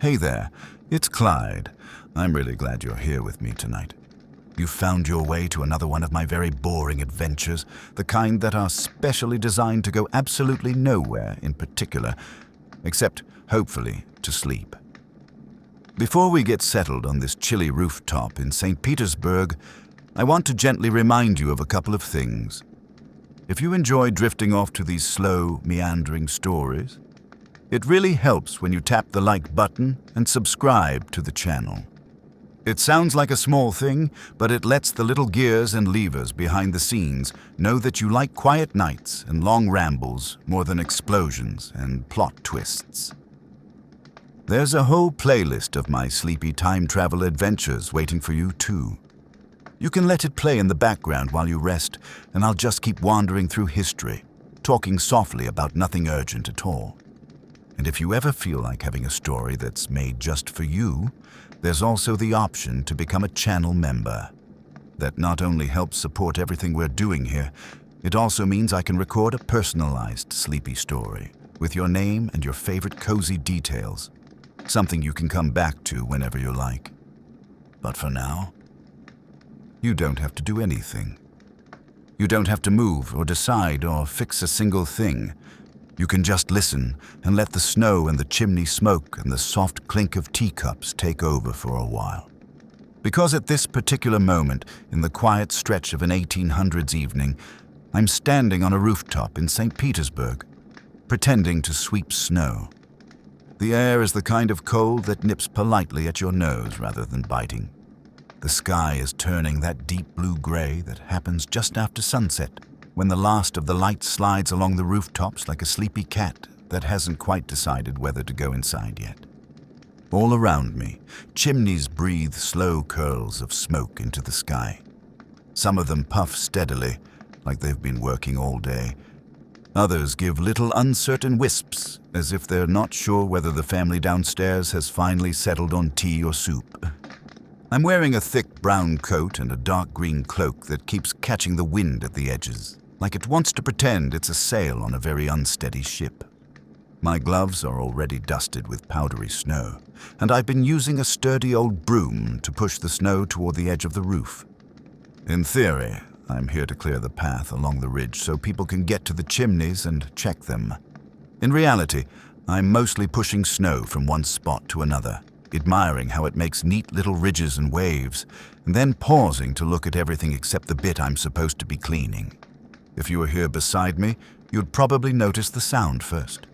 Hey there, it's Clyde. I'm really glad you're here with me tonight. You found your way to another one of my very boring adventures, the kind that are specially designed to go absolutely nowhere in particular, except, hopefully, to sleep. Before we get settled on this chilly rooftop in St. Petersburg, I want to gently remind you of a couple of things. If you enjoy drifting off to these slow, meandering stories, it really helps when you tap the like button and subscribe to the channel. It sounds like a small thing, but it lets the little gears and levers behind the scenes know that you like quiet nights and long rambles more than explosions and plot twists. There's a whole playlist of my sleepy time travel adventures waiting for you too. You can let it play in the background while you rest, and I'll just keep wandering through history, talking softly about nothing urgent at all. And if you ever feel like having a story that's made just for you, there's also the option to become a channel member. That not only helps support everything we're doing here, it also means I can record a personalized sleepy story with your name and your favorite cozy details, something you can come back to whenever you like. But for now, you don't have to do anything. You don't have to move or decide or fix a single thing. You can just listen and let the snow and the chimney smoke and the soft clink of teacups take over for a while. Because at this particular moment, in the quiet stretch of an 1800s evening, I'm standing on a rooftop in St. Petersburg, pretending to sweep snow. The air is the kind of cold that nips politely at your nose rather than biting. The sky is turning that deep blue gray that happens just after sunset, when the last of the light slides along the rooftops like a sleepy cat that hasn't quite decided whether to go inside yet. All around me, chimneys breathe slow curls of smoke into the sky. Some of them puff steadily, like they've been working all day. Others give little uncertain wisps, as if they're not sure whether the family downstairs has finally settled on tea or soup. I'm wearing a thick brown coat and a dark green cloak that keeps catching the wind at the edges, like it wants to pretend it's a sail on a very unsteady ship. My gloves are already dusted with powdery snow, and I've been using a sturdy old broom to push the snow toward the edge of the roof. In theory, I'm here to clear the path along the ridge so people can get to the chimneys and check them. In reality, I'm mostly pushing snow from one spot to another, admiring how it makes neat little ridges and waves, and then pausing to look at everything except the bit I'm supposed to be cleaning. If you were here beside me, you'd probably notice the sound first.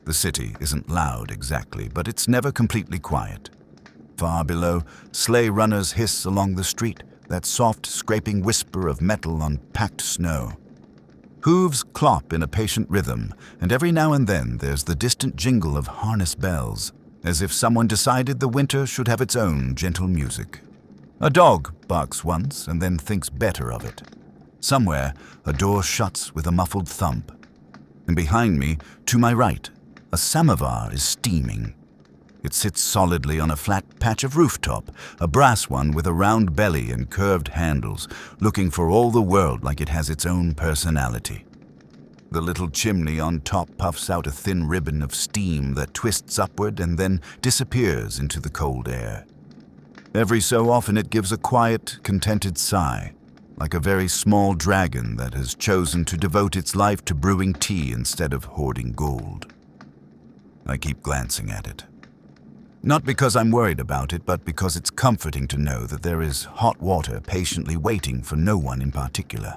The city isn't loud exactly, but it's never completely quiet. Far below, sleigh runners hiss along the street, that soft, scraping whisper of metal on packed snow. Hooves clop in a patient rhythm, and every now and then there's the distant jingle of harness bells, as if someone decided the winter should have its own gentle music. A dog barks once and then thinks better of it. Somewhere, a door shuts with a muffled thump. And behind me, to my right, a samovar is steaming. It sits solidly on a flat patch of rooftop, a brass one with a round belly and curved handles, looking for all the world like it has its own personality. The little chimney on top puffs out a thin ribbon of steam that twists upward and then disappears into the cold air. Every so often it gives a quiet, contented sigh, like a very small dragon that has chosen to devote its life to brewing tea instead of hoarding gold. I keep glancing at it. Not because I'm worried about it, but because it's comforting to know that there is hot water patiently waiting for no one in particular.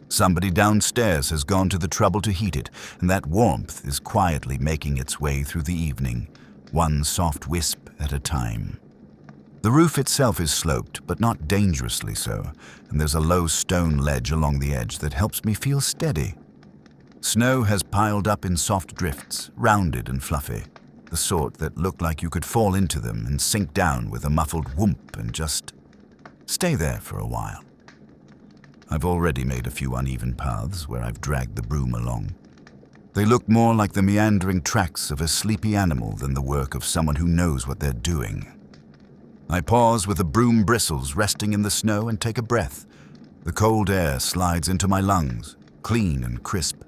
Somebody downstairs has gone to the trouble to heat it, and that warmth is quietly making its way through the evening, one soft wisp at a time. The roof itself is sloped, but not dangerously so, and there's a low stone ledge along the edge that helps me feel steady. Snow has piled up in soft drifts, rounded and fluffy, the sort that look like you could fall into them and sink down with a muffled whoomp and just stay there for a while. I've already made a few uneven paths where I've dragged the broom along. They look more like the meandering tracks of a sleepy animal than the work of someone who knows what they're doing. I pause with the broom bristles resting in the snow and take a breath. The cold air slides into my lungs, clean and crisp,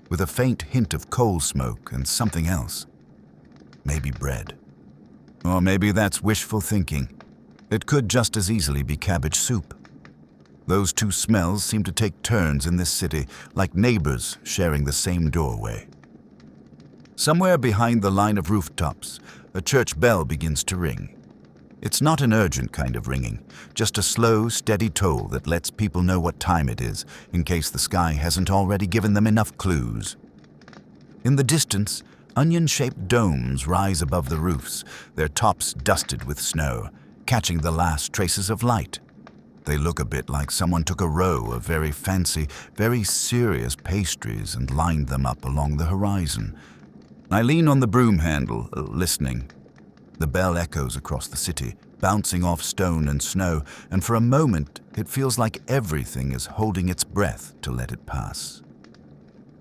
with a faint hint of coal smoke and something else. Maybe bread. Or maybe that's wishful thinking. It could just as easily be cabbage soup. Those two smells seem to take turns in this city, like neighbors sharing the same doorway. Somewhere behind the line of rooftops, a church bell begins to ring. It's not an urgent kind of ringing, just a slow, steady toll that lets people know what time it is, in case the sky hasn't already given them enough clues. In the distance, onion-shaped domes rise above the roofs, their tops dusted with snow, catching the last traces of light. They look a bit like someone took a row of very fancy, very serious pastries and lined them up along the horizon. I lean on the broom handle, listening. The bell echoes across the city, bouncing off stone and snow, and for a moment it feels like everything is holding its breath to let it pass.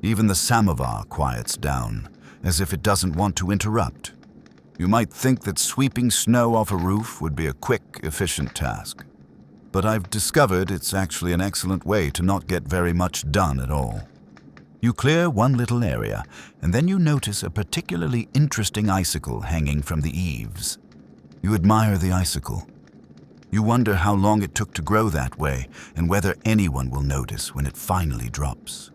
Even the samovar quiets down, as if it doesn't want to interrupt. You might think that sweeping snow off a roof would be a quick, efficient task. But I've discovered it's actually an excellent way to not get very much done at all. You clear one little area, and then you notice a particularly interesting icicle hanging from the eaves. You admire the icicle. You wonder how long it took to grow that way, and whether anyone will notice when it finally drops.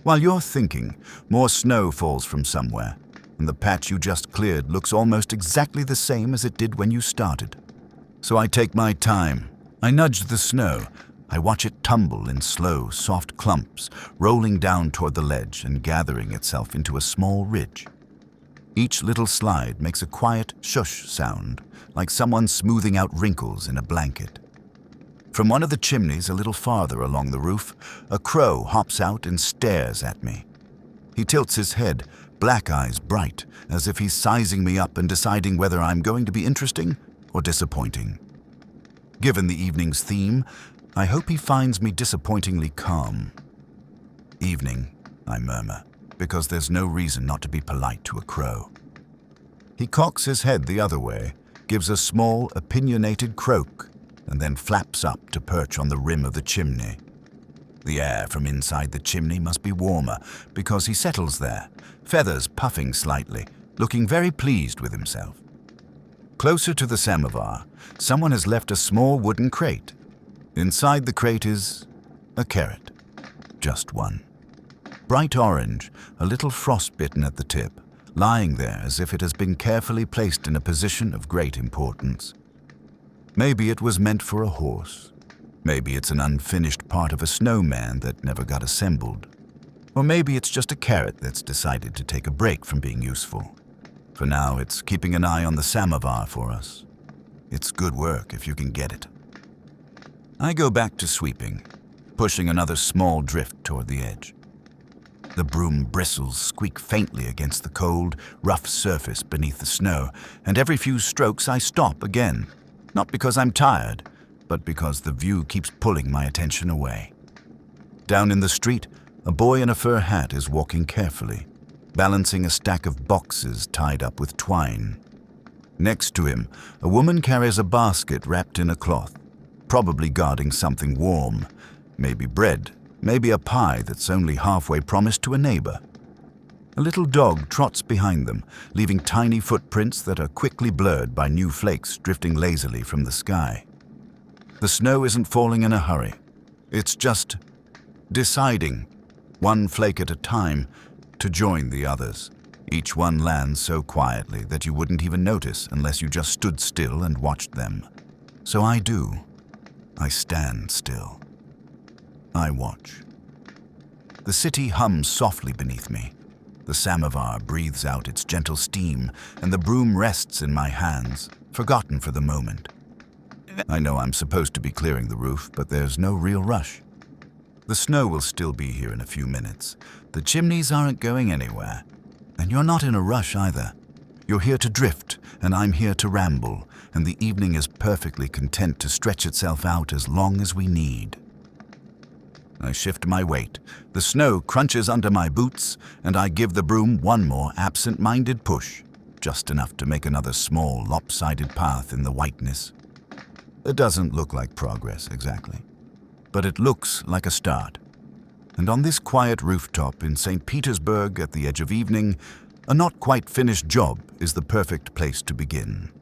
While you're thinking, more snow falls from somewhere, and the patch you just cleared looks almost exactly the same as it did when you started. So I take my time. I nudge the snow. I watch it tumble in slow, soft clumps, rolling down toward the ledge and gathering itself into a small ridge. Each little slide makes a quiet shush sound, like someone smoothing out wrinkles in a blanket. From one of the chimneys a little farther along the roof, a crow hops out and stares at me. He tilts his head, black eyes bright, as if he's sizing me up and deciding whether I'm going to be interesting or disappointing. Given the evening's theme, I hope he finds me disappointingly calm. Evening, I murmur, because there's no reason not to be polite to a crow. He cocks his head the other way, gives a small, opinionated croak, and then flaps up to perch on the rim of the chimney. The air from inside the chimney must be warmer, because he settles there, feathers puffing slightly, looking very pleased with himself. Closer to the samovar, someone has left a small wooden crate. Inside the crate is a carrot. Just one. Bright orange, a little frostbitten at the tip, lying there as if it has been carefully placed in a position of great importance. Maybe it was meant for a horse. Maybe it's an unfinished part of a snowman that never got assembled. Or maybe it's just a carrot that's decided to take a break from being useful. For now, it's keeping an eye on the samovar for us. It's good work if you can get it. I go back to sweeping, pushing another small drift toward the edge. The broom bristles squeak faintly against the cold, rough surface beneath the snow, and every few strokes I stop again, not because I'm tired, but because the view keeps pulling my attention away. Down in the street, a boy in a fur hat is walking carefully, balancing a stack of boxes tied up with twine. Next to him, a woman carries a basket wrapped in a cloth, probably guarding something warm, maybe bread, maybe a pie that's only halfway promised to a neighbor. A little dog trots behind them, leaving tiny footprints that are quickly blurred by new flakes drifting lazily from the sky. The snow isn't falling in a hurry. It's just deciding, one flake at a time, to join the others. Each one lands so quietly that you wouldn't even notice unless you just stood still and watched them. So I do. I stand still. I watch. The city hums softly beneath me. The samovar breathes out its gentle steam, and the broom rests in my hands, forgotten for the moment. I know I'm supposed to be clearing the roof, but there's no real rush. The snow will still be here in a few minutes. The chimneys aren't going anywhere. And you're not in a rush either. You're here to drift, and I'm here to ramble, and the evening is perfectly content to stretch itself out as long as we need. I shift my weight. The snow crunches under my boots, and I give the broom one more absent-minded push, just enough to make another small, lopsided path in the whiteness. It doesn't look like progress, exactly, but it looks like a start. And on this quiet rooftop in St. Petersburg at the edge of evening, a not quite finished job is the perfect place to begin.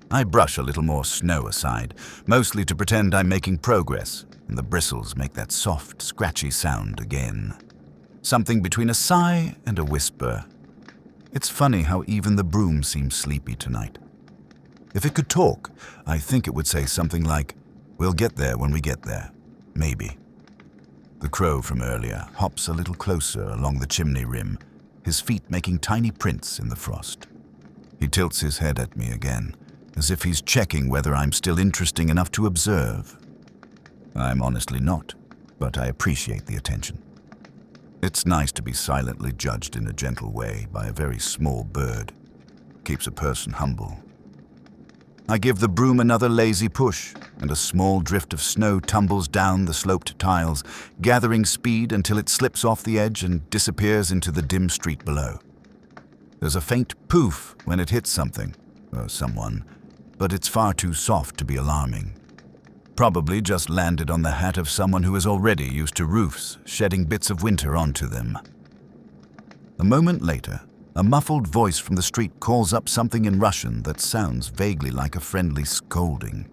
I brush a little more snow aside, mostly to pretend I'm making progress, and the bristles make that soft, scratchy sound again. Something between a sigh and a whisper. It's funny how even the broom seems sleepy tonight. If it could talk, I think it would say something like, "We'll get there when we get there. Maybe." The crow from earlier hops a little closer along the chimney rim, his feet making tiny prints in the frost. He tilts his head at me again, as if he's checking whether I'm still interesting enough to observe. I'm honestly not, but I appreciate the attention. It's nice to be silently judged in a gentle way by a very small bird. Keeps a person humble. I give the broom another lazy push, and a small drift of snow tumbles down the sloped tiles, gathering speed until it slips off the edge and disappears into the dim street below. There's a faint poof when it hits something, or someone, but it's far too soft to be alarming. Probably just landed on the hat of someone who is already used to roofs, shedding bits of winter onto them. A moment later, a muffled voice from the street calls up something in Russian that sounds vaguely like a friendly scolding.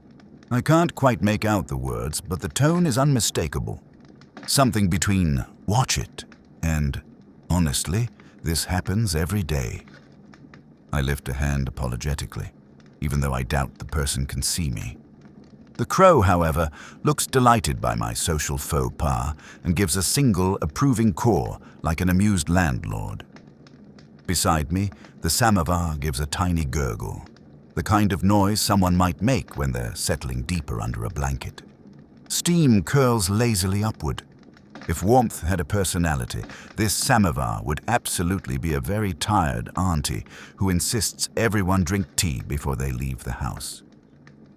I can't quite make out the words, but the tone is unmistakable. Something between "watch it" and "honestly, this happens every day." I lift a hand apologetically, even though I doubt the person can see me. The crow, however, looks delighted by my social faux pas and gives a single approving caw like an amused landlord. Beside me, the samovar gives a tiny gurgle, the kind of noise someone might make when they're settling deeper under a blanket. Steam curls lazily upward. If warmth had a personality, this samovar would absolutely be a very tired auntie who insists everyone drink tea before they leave the house.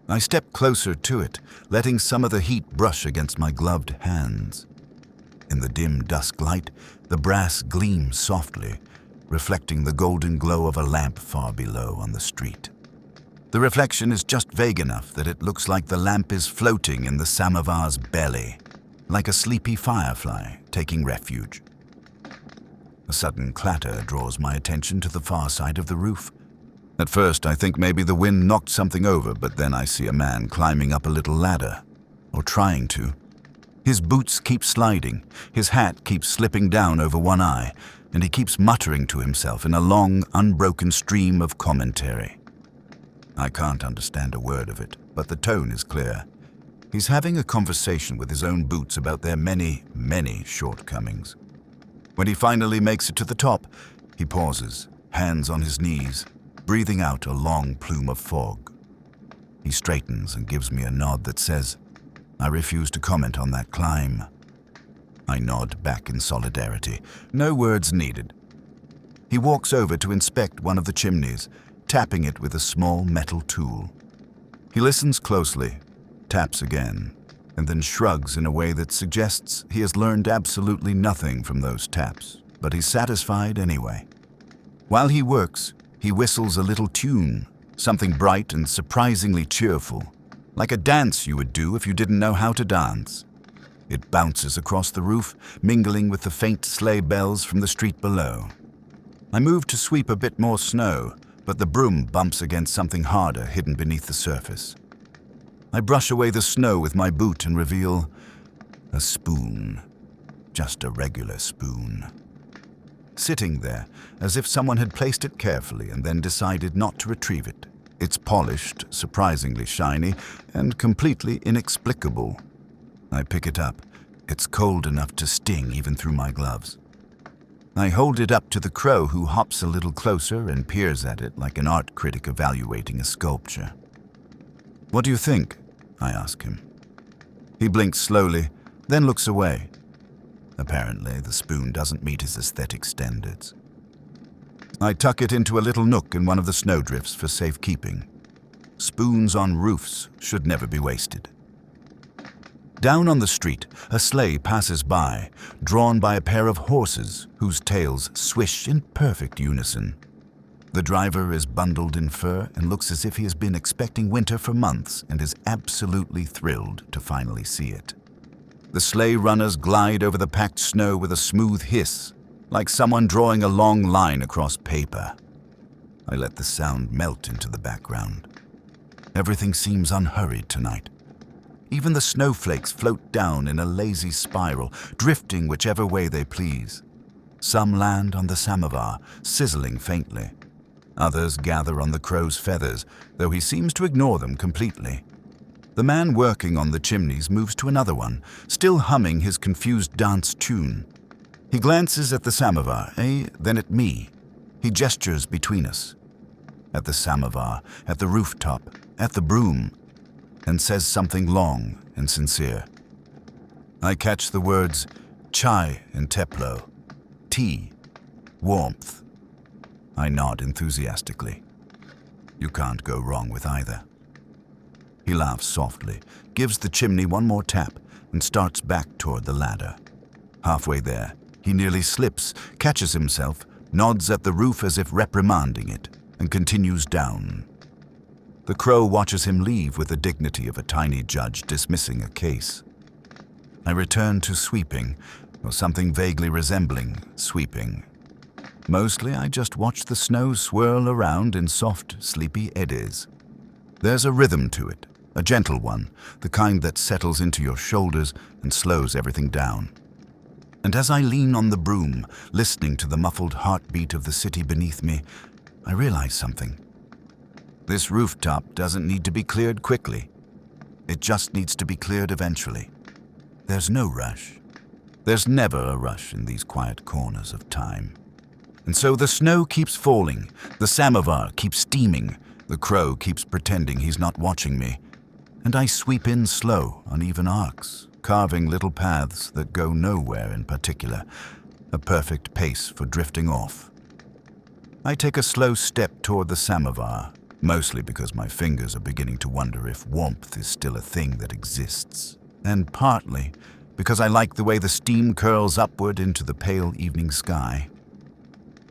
I step closer to it, letting some of the heat brush against my gloved hands. In the dim dusk light, the brass gleams softly, reflecting the golden glow of a lamp far below on the street. The reflection is just vague enough that it looks like the lamp is floating in the samovar's belly, like a sleepy firefly taking refuge. A sudden clatter draws my attention to the far side of the roof. At first, I think maybe the wind knocked something over, but then I see a man climbing up a little ladder, or trying to. His boots keep sliding, his hat keeps slipping down over one eye, and he keeps muttering to himself in a long, unbroken stream of commentary. I can't understand a word of it, but the tone is clear. He's having a conversation with his own boots about their many, many shortcomings. When he finally makes it to the top, he pauses, hands on his knees, breathing out a long plume of fog. He straightens and gives me a nod that says, "I refuse to comment on that climb." I nod back in solidarity. No words needed. He walks over to inspect one of the chimneys, tapping it with a small metal tool. He listens closely, taps again, and then shrugs in a way that suggests he has learned absolutely nothing from those taps, but he's satisfied anyway. While he works, he whistles a little tune, something bright and surprisingly cheerful, like a dance you would do if you didn't know how to dance. It bounces across the roof, mingling with the faint sleigh bells from the street below. I move to sweep a bit more snow, but the broom bumps against something harder hidden beneath the surface. I brush away the snow with my boot and reveal a spoon. Just a regular spoon. Sitting there, as if someone had placed it carefully and then decided not to retrieve it. It's polished, surprisingly shiny, and completely inexplicable. I pick it up. It's cold enough to sting even through my gloves. I hold it up to the crow, who hops a little closer and peers at it like an art critic evaluating a sculpture. "What do you think?" I ask him. He blinks slowly, then looks away. Apparently, the spoon doesn't meet his aesthetic standards. I tuck it into a little nook in one of the snowdrifts for safekeeping. Spoons on roofs should never be wasted. Down on the street, a sleigh passes by, drawn by a pair of horses whose tails swish in perfect unison. The driver is bundled in fur and looks as if he has been expecting winter for months and is absolutely thrilled to finally see it. The sleigh runners glide over the packed snow with a smooth hiss, like someone drawing a long line across paper. I let the sound melt into the background. Everything seems unhurried tonight. Even the snowflakes float down in a lazy spiral, drifting whichever way they please. Some land on the samovar, sizzling faintly. Others gather on the crow's feathers, though he seems to ignore them completely. The man working on the chimneys moves to another one, still humming his confused dance tune. He glances at the samovar, then at me. He gestures between us. At the samovar, at the rooftop, at the broom, and says something long and sincere. I catch the words chai and teplo, tea, warmth. I nod enthusiastically. You can't go wrong with either. He laughs softly, gives the chimney one more tap, and starts back toward the ladder. Halfway there, he nearly slips, catches himself, nods at the roof as if reprimanding it, and continues down. The crow watches him leave with the dignity of a tiny judge dismissing a case. I return to sweeping, or something vaguely resembling sweeping. Mostly I just watch the snow swirl around in soft, sleepy eddies. There's a rhythm to it, a gentle one, the kind that settles into your shoulders and slows everything down. And as I lean on the broom, listening to the muffled heartbeat of the city beneath me, I realize something. This rooftop doesn't need to be cleared quickly. It just needs to be cleared eventually. There's no rush. There's never a rush in these quiet corners of time. And so the snow keeps falling, the samovar keeps steaming, the crow keeps pretending he's not watching me, and I sweep in slow, uneven arcs, carving little paths that go nowhere in particular, a perfect pace for drifting off. I take a slow step toward the samovar, mostly because my fingers are beginning to wonder if warmth is still a thing that exists, and partly because I like the way the steam curls upward into the pale evening sky.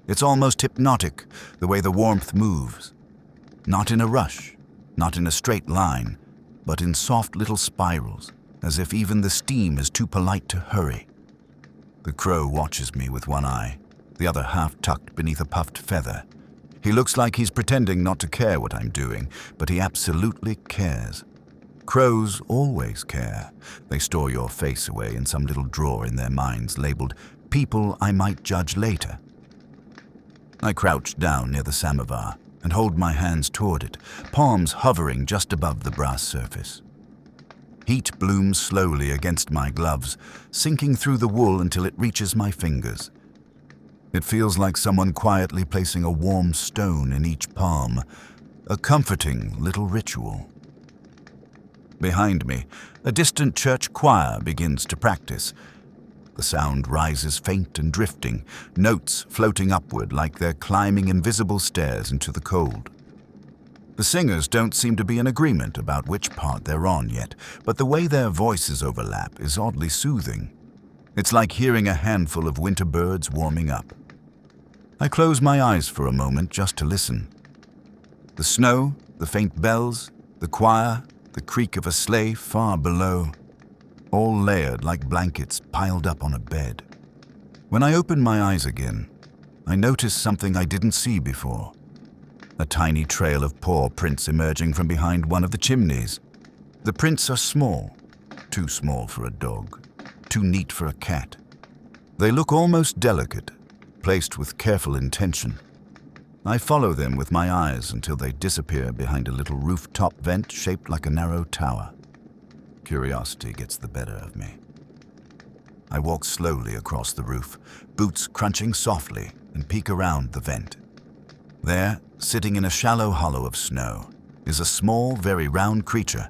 It's almost hypnotic, the way the warmth moves. Not in a rush, not in a straight line, but in soft little spirals, as if even the steam is too polite to hurry. The crow watches me with one eye, the other half tucked beneath a puffed feather. He looks like he's pretending not to care what I'm doing, but he absolutely cares. Crows always care. They store your face away in some little drawer in their minds labeled "People I Might Judge Later." I crouch down near the samovar and hold my hands toward it, palms hovering just above the brass surface. Heat blooms slowly against my gloves, sinking through the wool until it reaches my fingers. It feels like someone quietly placing a warm stone in each palm, a comforting little ritual. Behind me, a distant church choir begins to practice. The sound rises faint and drifting, notes floating upward like they're climbing invisible stairs into the cold. The singers don't seem to be in agreement about which part they're on yet, but the way their voices overlap is oddly soothing. It's like hearing a handful of winter birds warming up. I close my eyes for a moment just to listen. The snow, the faint bells, the choir, the creak of a sleigh far below, all layered like blankets piled up on a bed. When I open my eyes again, I notice something I didn't see before. A tiny trail of paw prints emerging from behind one of the chimneys. The prints are small, too small for a dog, too neat for a cat. They look almost delicate, placed with careful intention. I follow them with my eyes until they disappear behind a little rooftop vent shaped like a narrow tower. Curiosity gets the better of me. I walk slowly across the roof, boots crunching softly, and peek around the vent. There, sitting in a shallow hollow of snow, is a small, very round creature.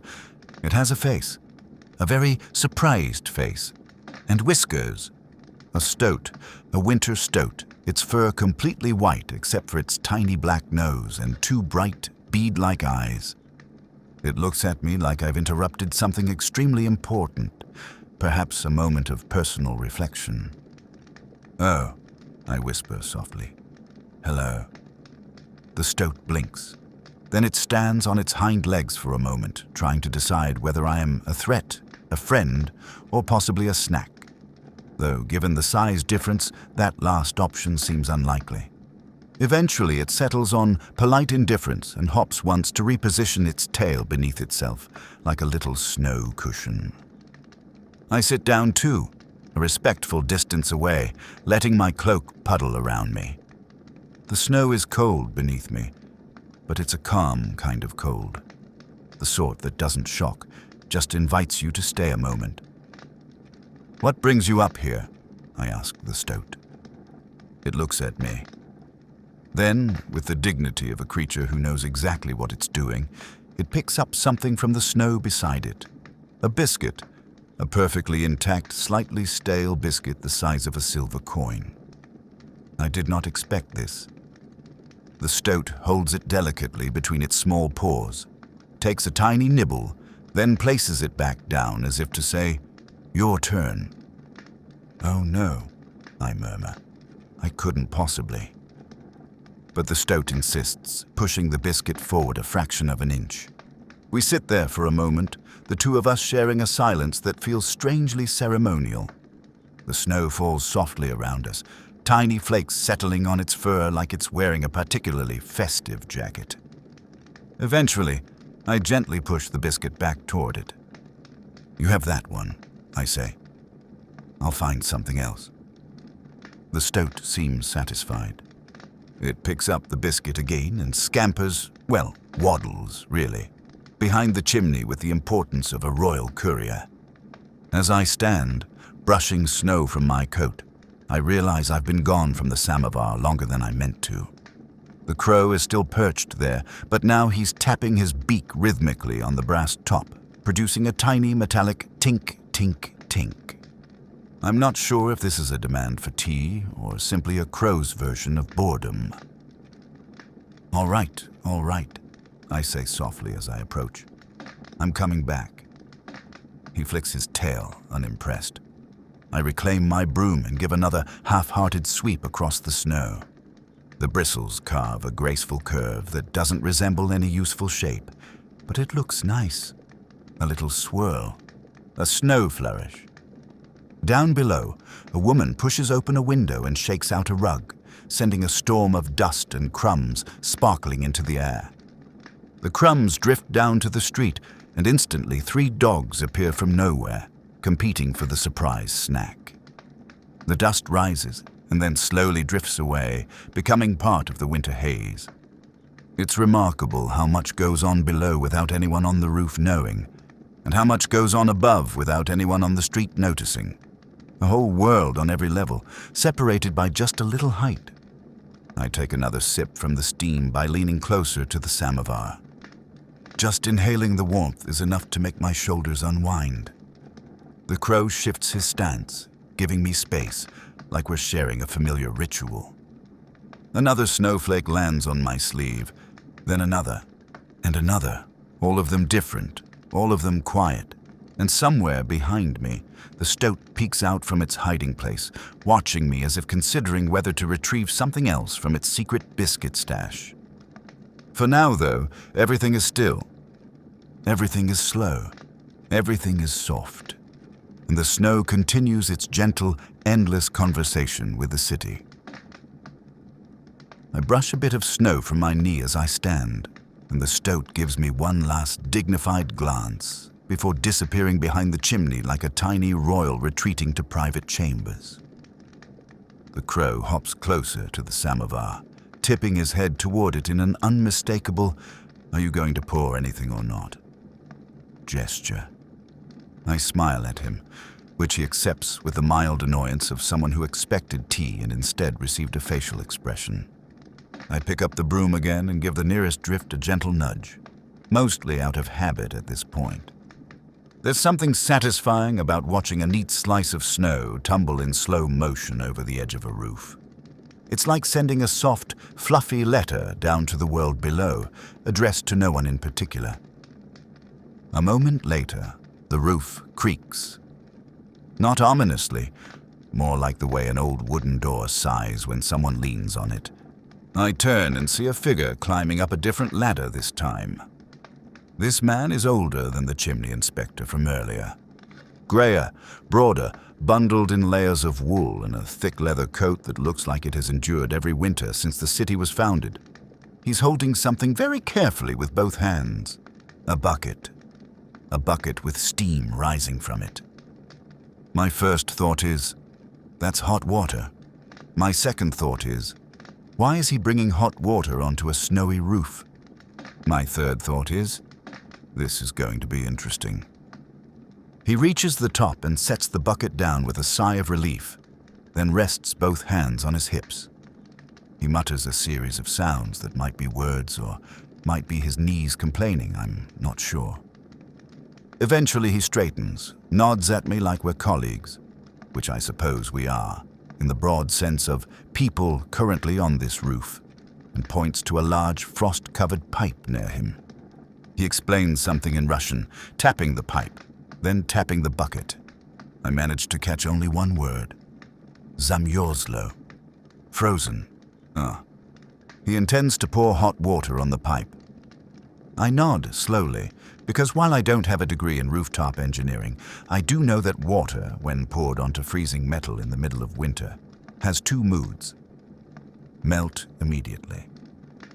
It has a face, a very surprised face, and whiskers. A stoat, a winter stoat, its fur completely white except for its tiny black nose and two bright, bead-like eyes. It looks at me like I've interrupted something extremely important, perhaps a moment of personal reflection. "Oh," I whisper softly. "Hello." The stoat blinks. Then it stands on its hind legs for a moment, trying to decide whether I am a threat, a friend, or possibly a snack. Though, given the size difference, that last option seems unlikely. Eventually, it settles on polite indifference and hops once to reposition its tail beneath itself, like a little snow cushion. I sit down too, a respectful distance away, letting my cloak puddle around me. The snow is cold beneath me, but it's a calm kind of cold. The sort that doesn't shock, just invites you to stay a moment. "What brings you up here?" I ask the stoat. It looks at me. Then, with the dignity of a creature who knows exactly what it's doing, it picks up something from the snow beside it. A biscuit, a perfectly intact, slightly stale biscuit the size of a silver coin. I did not expect this. The stoat holds it delicately between its small paws, takes a tiny nibble, then places it back down as if to say, "Your turn." "Oh no," I murmur. "I couldn't possibly." But the stoat insists, pushing the biscuit forward a fraction of an inch. We sit there for a moment, the two of us sharing a silence that feels strangely ceremonial. The snow falls softly around us, tiny flakes settling on its fur like it's wearing a particularly festive jacket. Eventually, I gently push the biscuit back toward it. "You have that one," I say. "I'll find something else." The stoat seems satisfied. It picks up the biscuit again and scampers, well, waddles, really, behind the chimney with the importance of a royal courier. As I stand, brushing snow from my coat, I realize I've been gone from the samovar longer than I meant to. The crow is still perched there, but now he's tapping his beak rhythmically on the brass top, producing a tiny metallic tink, tink, tink. I'm not sure if this is a demand for tea or simply a crow's version of boredom. All right, I say softly as I approach. "I'm coming back." He flicks his tail, unimpressed. I reclaim my broom and give another half-hearted sweep across the snow. The bristles carve a graceful curve that doesn't resemble any useful shape, but it looks nice. A little swirl, a snow flourish. Down below, a woman pushes open a window and shakes out a rug, sending a storm of dust and crumbs sparkling into the air. The crumbs drift down to the street, and instantly 3 dogs appear from nowhere, competing for the surprise snack. The dust rises and then slowly drifts away, becoming part of the winter haze. It's remarkable how much goes on below without anyone on the roof knowing, and how much goes on above without anyone on the street noticing. A whole world on every level, separated by just a little height. I take another sip from the steam by leaning closer to the samovar. Just inhaling the warmth is enough to make my shoulders unwind. The crow shifts his stance, giving me space, like we're sharing a familiar ritual. Another snowflake lands on my sleeve, then another, and another, all of them different, all of them quiet. And somewhere behind me, the stoat peeks out from its hiding place, watching me as if considering whether to retrieve something else from its secret biscuit stash. For now, though, everything is still. Everything is slow. Everything is soft. And the snow continues its gentle, endless conversation with the city. I brush a bit of snow from my knee as I stand, and the stoat gives me one last dignified glance before disappearing behind the chimney like a tiny royal retreating to private chambers. The crow hops closer to the samovar, tipping his head toward it in an unmistakable, "Are you going to pour anything or not?" gesture. I smile at him, which he accepts with the mild annoyance of someone who expected tea and instead received a facial expression. I pick up the broom again and give the nearest drift a gentle nudge, mostly out of habit at this point. There's something satisfying about watching a neat slice of snow tumble in slow motion over the edge of a roof. It's like sending a soft, fluffy letter down to the world below, addressed to no one in particular. A moment later, the roof creaks. Not ominously, more like the way an old wooden door sighs when someone leans on it. I turn and see a figure climbing up a different ladder this time. This man is older than the chimney inspector from earlier. Grayer, broader, bundled in layers of wool and a thick leather coat that looks like it has endured every winter since the city was founded. He's holding something very carefully with both hands. A bucket. A bucket with steam rising from it. My first thought is, that's hot water. My second thought is, why is he bringing hot water onto a snowy roof? My third thought is, this is going to be interesting. He reaches the top and sets the bucket down with a sigh of relief, then rests both hands on his hips. He mutters a series of sounds that might be words or might be his knees complaining, I'm not sure. Eventually he straightens, nods at me like we're colleagues, which I suppose we are, in the broad sense of people currently on this roof, and points to a large frost-covered pipe near him. He explains something in Russian, tapping the pipe, then tapping the bucket. I managed to catch only one word. Zamrzlo. Frozen. He intends to pour hot water on the pipe. I nod slowly, because while I don't have a degree in rooftop engineering, I do know that water, when poured onto freezing metal in the middle of winter, has two moods. Melt immediately.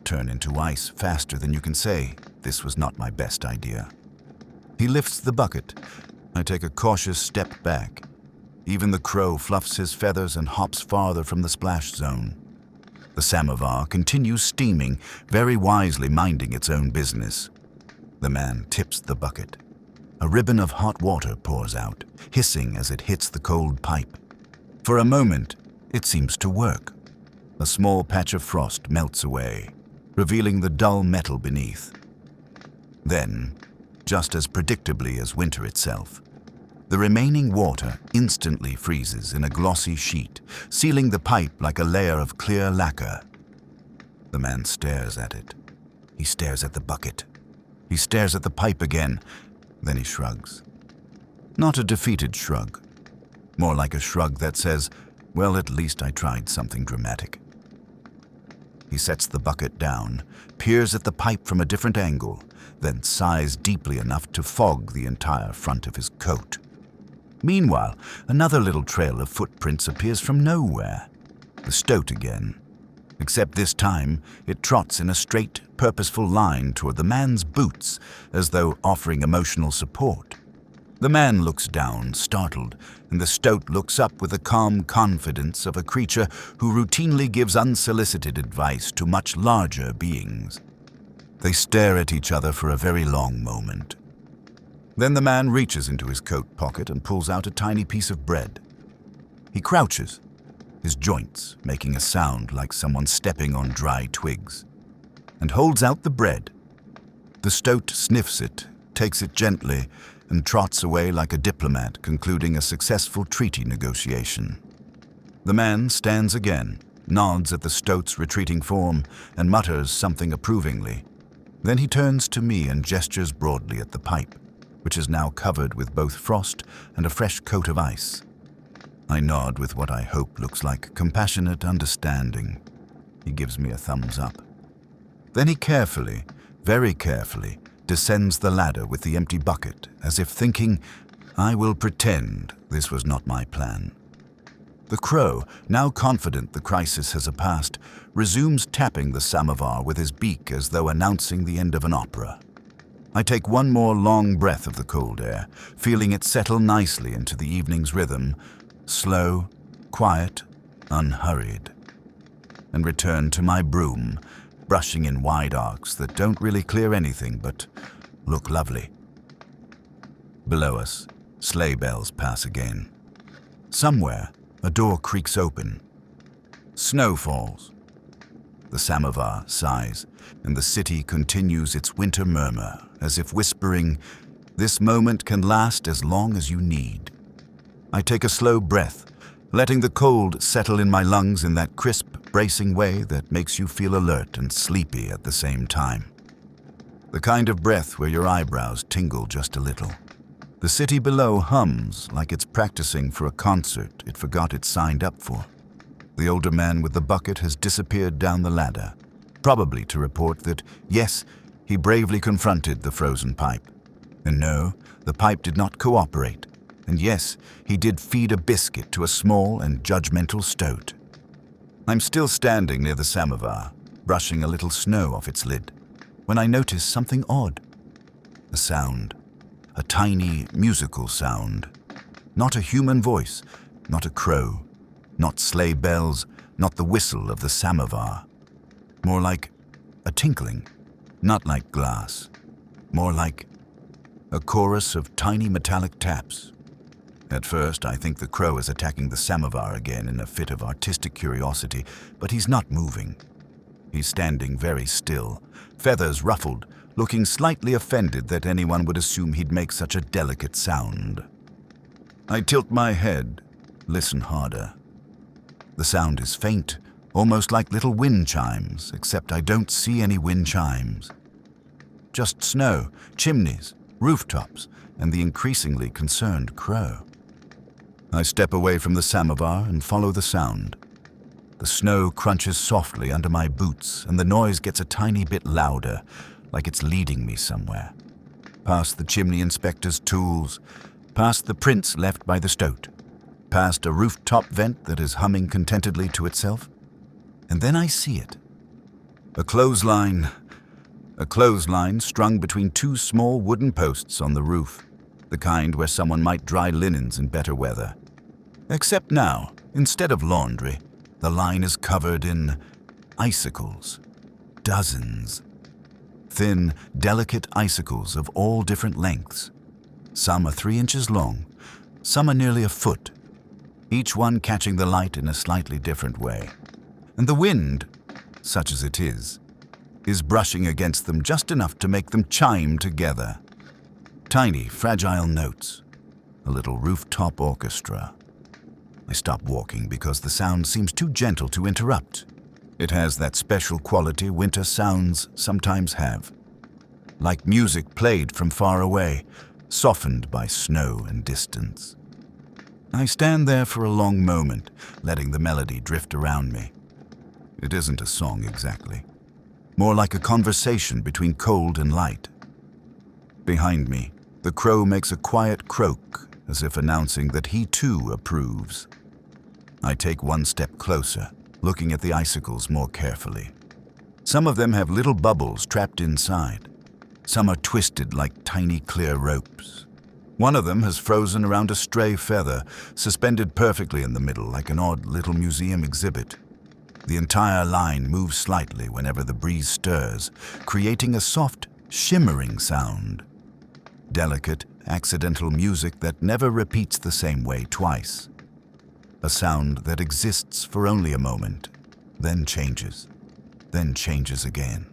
Turn into ice faster than you can say, this was not my best idea. He lifts the bucket. I take a cautious step back. Even the crow fluffs his feathers and hops farther from the splash zone. The samovar continues steaming, very wisely minding its own business. The man tips the bucket. A ribbon of hot water pours out, hissing as it hits the cold pipe. For a moment, it seems to work. A small patch of frost melts away, revealing the dull metal beneath. Then, just as predictably as winter itself, the remaining water instantly freezes in a glossy sheet, sealing the pipe like a layer of clear lacquer. The man stares at it. He stares at the bucket. He stares at the pipe again, then he shrugs. Not a defeated shrug. More like a shrug that says, well, at least I tried something dramatic. He sets the bucket down, peers at the pipe from a different angle, then sighs deeply enough to fog the entire front of his coat. Meanwhile, another little trail of footprints appears from nowhere. The stoat again. Except this time, it trots in a straight, purposeful line toward the man's boots, as though offering emotional support. The man looks down, startled, and the stoat looks up with the calm confidence of a creature who routinely gives unsolicited advice to much larger beings. They stare at each other for a very long moment. Then the man reaches into his coat pocket and pulls out a tiny piece of bread. He crouches, his joints making a sound like someone stepping on dry twigs, and holds out the bread. The stoat sniffs it, takes it gently, and trots away like a diplomat concluding a successful treaty negotiation. The man stands again, nods at the stoat's retreating form, and mutters something approvingly. Then he turns to me and gestures broadly at the pipe, which is now covered with both frost and a fresh coat of ice. I nod with what I hope looks like compassionate understanding. He gives me a thumbs up. Then he carefully, very carefully, descends the ladder with the empty bucket, as if thinking, I will pretend this was not my plan. The crow, now confident the crisis has passed, resumes tapping the samovar with his beak as though announcing the end of an opera. I take one more long breath of the cold air, feeling it settle nicely into the evening's rhythm, slow, quiet, unhurried, and return to my broom, brushing in wide arcs that don't really clear anything but look lovely. Below us, sleigh bells pass again. Somewhere, a door creaks open. Snow falls. The samovar sighs, and the city continues its winter murmur, as if whispering, this moment can last as long as you need. I take a slow breath, letting the cold settle in my lungs in that crisp, bracing way that makes you feel alert and sleepy at the same time. The kind of breath where your eyebrows tingle just a little. The city below hums like it's practicing for a concert it forgot it signed up for. The older man with the bucket has disappeared down the ladder, probably to report that, yes, he bravely confronted the frozen pipe. And no, the pipe did not cooperate. And yes, he did feed a biscuit to a small and judgmental stoat. I'm still standing near the samovar, brushing a little snow off its lid, when I notice something odd. A sound. A tiny, musical sound. Not a human voice, not a crow, not sleigh bells, not the whistle of the samovar. More like a tinkling, not like glass. More like a chorus of tiny metallic taps. At first, I think the crow is attacking the samovar again in a fit of artistic curiosity, but he's not moving. He's standing very still, feathers ruffled, looking slightly offended that anyone would assume he'd make such a delicate sound. I tilt my head, listen harder. The sound is faint, almost like little wind chimes, except I don't see any wind chimes. Just snow, chimneys, rooftops, and the increasingly concerned crow. I step away from the samovar and follow the sound. The snow crunches softly under my boots, and the noise gets a tiny bit louder, like it's leading me somewhere. Past the chimney inspector's tools, past the prints left by the stoat, past a rooftop vent that is humming contentedly to itself. And then I see it. A clothesline strung between two small wooden posts on the roof, the kind where someone might dry linens in better weather. Except now, instead of laundry, the line is covered in icicles. Dozens. Thin, delicate icicles of all different lengths. Some are 3 inches long, some are nearly a foot, each one catching the light in a slightly different way. And the wind, such as it is brushing against them just enough to make them chime together. Tiny, fragile notes. A little rooftop orchestra. I stop walking because the sound seems too gentle to interrupt. It has that special quality winter sounds sometimes have. Like music played from far away, softened by snow and distance. I stand there for a long moment, letting the melody drift around me. It isn't a song exactly. More like a conversation between cold and light. Behind me, the crow makes a quiet croak, as if announcing that he too approves. I take one step closer, looking at the icicles more carefully. Some of them have little bubbles trapped inside. Some are twisted like tiny clear ropes. One of them has frozen around a stray feather, suspended perfectly in the middle like an odd little museum exhibit. The entire line moves slightly whenever the breeze stirs, creating a soft, shimmering sound. Delicate, accidental music that never repeats the same way twice. A sound that exists for only a moment, then changes again.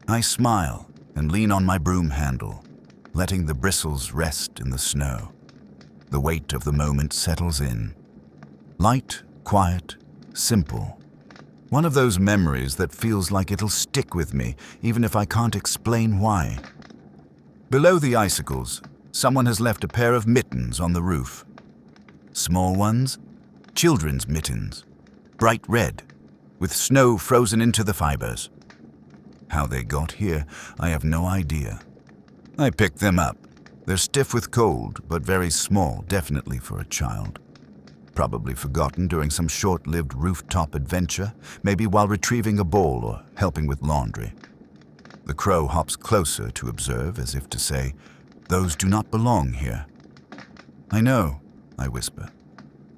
I smile and lean on my broom handle, letting the bristles rest in the snow. The weight of the moment settles in. Light, quiet, simple. One of those memories that feels like it'll stick with me, even if I can't explain why. Below the icicles, someone has left a pair of mittens on the roof. Small ones, children's mittens, bright red, with snow frozen into the fibers. How they got here, I have no idea. I picked them up. They're stiff with cold, but very small, definitely for a child. Probably forgotten during some short-lived rooftop adventure, maybe while retrieving a bowl or helping with laundry. The crow hops closer to observe, as if to say, "Those do not belong here." "I know," I whisper.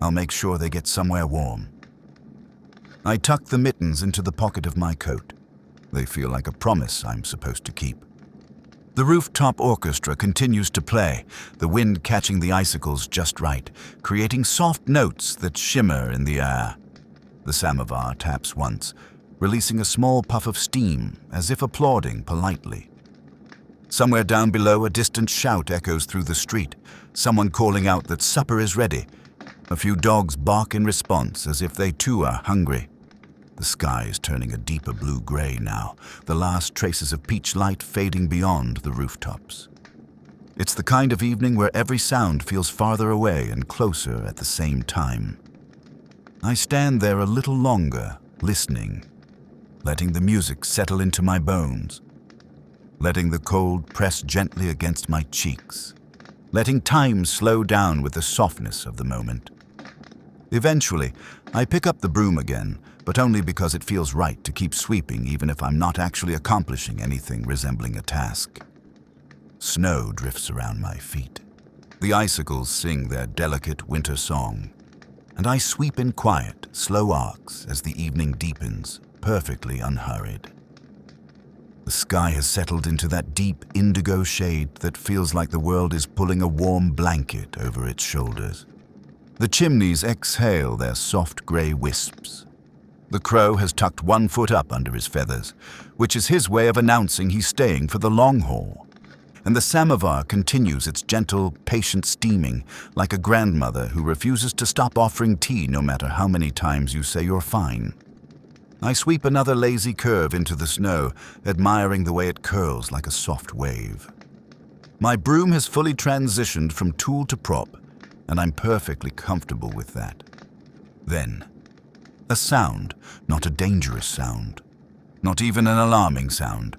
"I'll make sure they get somewhere warm." I tuck the mittens into the pocket of my coat. They feel like a promise I'm supposed to keep. The rooftop orchestra continues to play, the wind catching the icicles just right, creating soft notes that shimmer in the air. The samovar taps once, releasing a small puff of steam, as if applauding politely. Somewhere down below, a distant shout echoes through the street, someone calling out that supper is ready. A few dogs bark in response, as if they too are hungry. The sky is turning a deeper blue-gray now, the last traces of peach light fading beyond the rooftops. It's the kind of evening where every sound feels farther away and closer at the same time. I stand there a little longer, listening, letting the music settle into my bones, letting the cold press gently against my cheeks. letting time slow down with the softness of the moment. Eventually, I pick up the broom again, but only because it feels right to keep sweeping even if I'm not actually accomplishing anything resembling a task. Snow drifts around my feet. The icicles sing their delicate winter song, and I sweep in quiet, slow arcs as the evening deepens, perfectly unhurried. The sky has settled into that deep indigo shade that feels like the world is pulling a warm blanket over its shoulders. The chimneys exhale their soft gray wisps. The crow has tucked one foot up under his feathers, which is his way of announcing he's staying for the long haul. And the samovar continues its gentle, patient steaming, like a grandmother who refuses to stop offering tea no matter how many times you say you're fine. I sweep another lazy curve into the snow, admiring the way it curls like a soft wave. My broom has fully transitioned from tool to prop, and I'm perfectly comfortable with that. Then, a sound, not a dangerous sound, not even an alarming sound,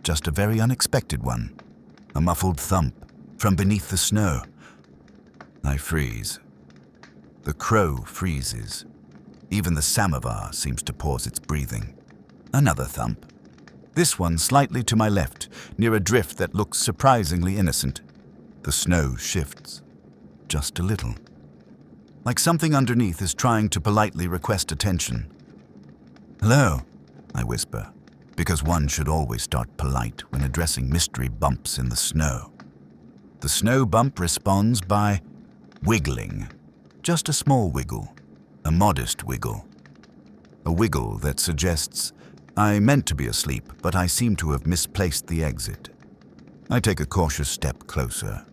just a very unexpected one. A muffled thump from beneath the snow. I freeze. The crow freezes. Even the samovar seems to pause its breathing. Another thump. This one slightly to my left, near a drift that looks surprisingly innocent. The snow shifts. Just a little. Like something underneath is trying to politely request attention. "Hello," I whisper, because one should always start polite when addressing mystery bumps in the snow. The snow bump responds by wiggling. Just a small wiggle, a modest wiggle. A wiggle that suggests, I meant to be asleep, but I seem to have misplaced the exit. I take a cautious step closer.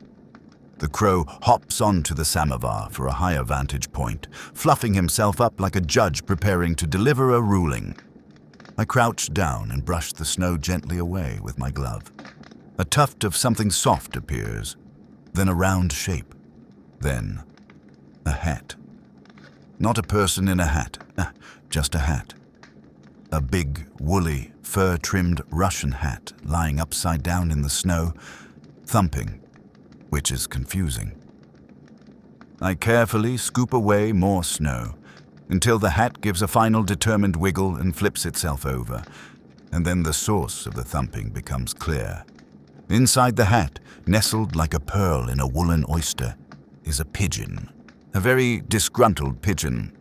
The crow hops onto the samovar for a higher vantage point, fluffing himself up like a judge preparing to deliver a ruling. I crouch down and brush the snow gently away with my glove. A tuft of something soft appears, then a round shape, then a hat. Not a person in a hat, just a hat. A big, woolly, fur-trimmed Russian hat lying upside down in the snow, thumping, which is confusing. I carefully scoop away more snow, until the hat gives a final determined wiggle and flips itself over, and then the source of the thumping becomes clear. Inside the hat, nestled like a pearl in a woolen oyster, is a pigeon, a very disgruntled pigeon.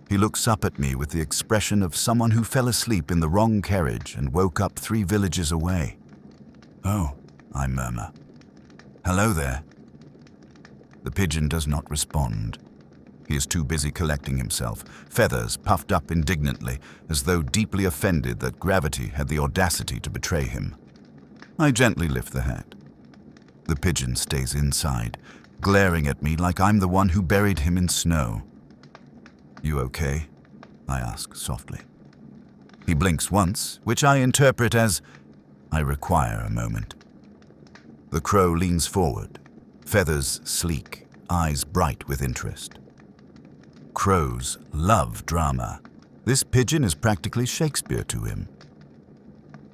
He looks up at me with the expression of someone who fell asleep in the wrong carriage and woke up 3 villages away. "Oh," I murmur. "Hello there." The pigeon does not respond. He is too busy collecting himself, feathers puffed up indignantly, as though deeply offended that gravity had the audacity to betray him. I gently lift the hat. The pigeon stays inside, glaring at me like I'm the one who buried him in snow. "You okay?" I ask softly. He blinks once, which I interpret as, I require a moment. The crow leans forward, feathers sleek, eyes bright with interest. Crows love drama. This pigeon is practically Shakespeare to him.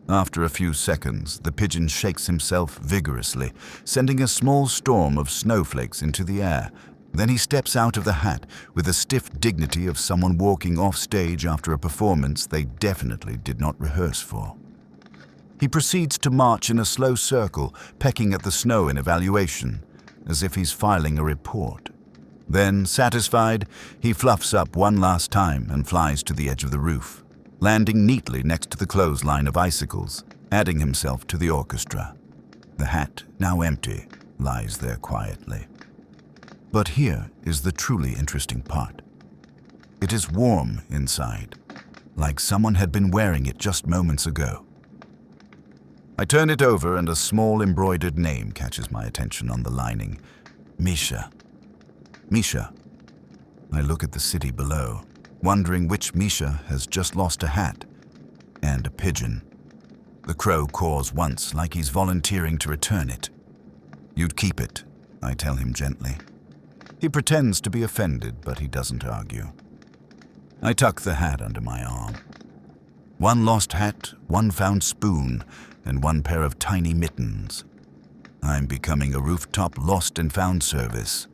After a few seconds, the pigeon shakes himself vigorously, sending a small storm of snowflakes into the air. Then he steps out of the hat with the stiff dignity of someone walking off stage after a performance they definitely did not rehearse for. He proceeds to march in a slow circle, pecking at the snow in evaluation, as if he's filing a report. Then, satisfied, he fluffs up one last time and flies to the edge of the roof, landing neatly next to the clothesline of icicles, adding himself to the orchestra. The hat, now empty, lies there quietly. But here is the truly interesting part. It is warm inside, like someone had been wearing it just moments ago. I turn it over and a small embroidered name catches my attention on the lining. Misha. Misha. I look at the city below, wondering which Misha has just lost a hat and a pigeon. The crow caws once, like he's volunteering to return it. "You'd keep it," I tell him gently. He pretends to be offended, but he doesn't argue. I tuck the hat under my arm. One lost hat, one found spoon, and one pair of tiny mittens. I'm becoming a rooftop lost and found service.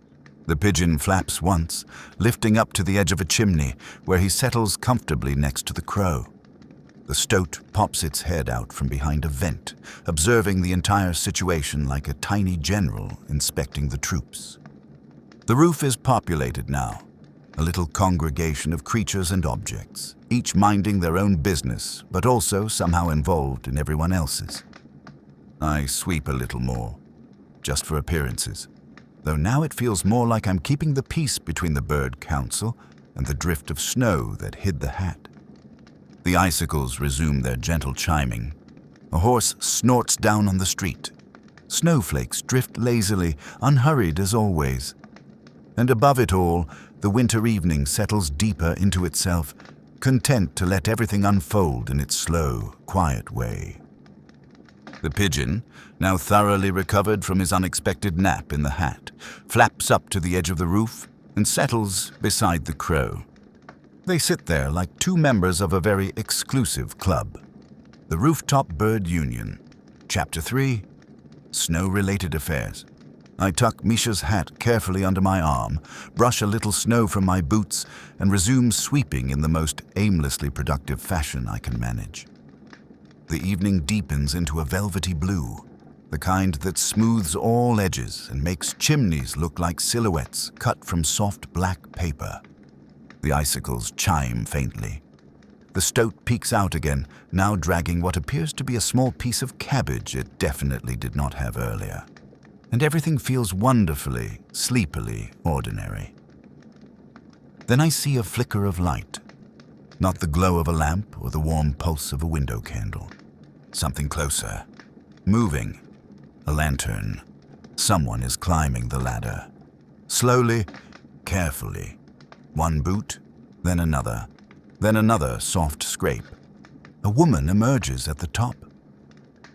The pigeon flaps once, lifting up to the edge of a chimney, where he settles comfortably next to the crow. The stoat pops its head out from behind a vent, observing the entire situation like a tiny general inspecting the troops. The roof is populated now, a little congregation of creatures and objects, each minding their own business, but also somehow involved in everyone else's. I sweep a little more, just for appearances, though now it feels more like I'm keeping the peace between the bird council and the drift of snow that hid the hat. The icicles resume their gentle chiming. A horse snorts down on the street. Snowflakes drift lazily, unhurried as always. And above it all, the winter evening settles deeper into itself, content to let everything unfold in its slow, quiet way. The pigeon, now thoroughly recovered from his unexpected nap in the hat, flaps up to the edge of the roof and settles beside the crow. They sit there like two members of a very exclusive club. The Rooftop Bird Union. Chapter 3. Snow-related affairs. I tuck Misha's hat carefully under my arm, brush a little snow from my boots, and resume sweeping in the most aimlessly productive fashion I can manage. The evening deepens into a velvety blue, the kind that smooths all edges and makes chimneys look like silhouettes cut from soft black paper. The icicles chime faintly. The stoat peeks out again, now dragging what appears to be a small piece of cabbage it definitely did not have earlier. And everything feels wonderfully, sleepily ordinary. Then I see a flicker of light. Not the glow of a lamp or the warm pulse of a window candle. Something closer. Moving. A lantern. Someone is climbing the ladder. Slowly, carefully. One boot, then another soft scrape. A woman emerges at the top.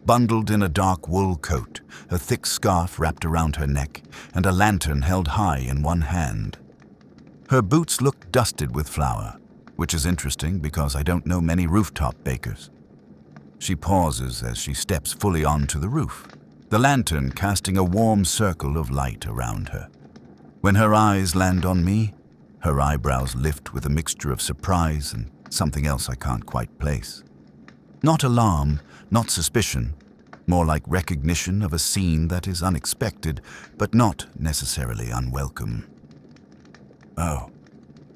Bundled in a dark wool coat, a thick scarf wrapped around her neck, and a lantern held high in one hand. Her boots look dusted with flour, which is interesting because I don't know many rooftop bakers. She pauses as she steps fully onto the roof, the lantern casting a warm circle of light around her. When her eyes land on me, her eyebrows lift with a mixture of surprise and something else I can't quite place. Not alarm, not suspicion, more like recognition of a scene that is unexpected, but not necessarily unwelcome. "Oh,"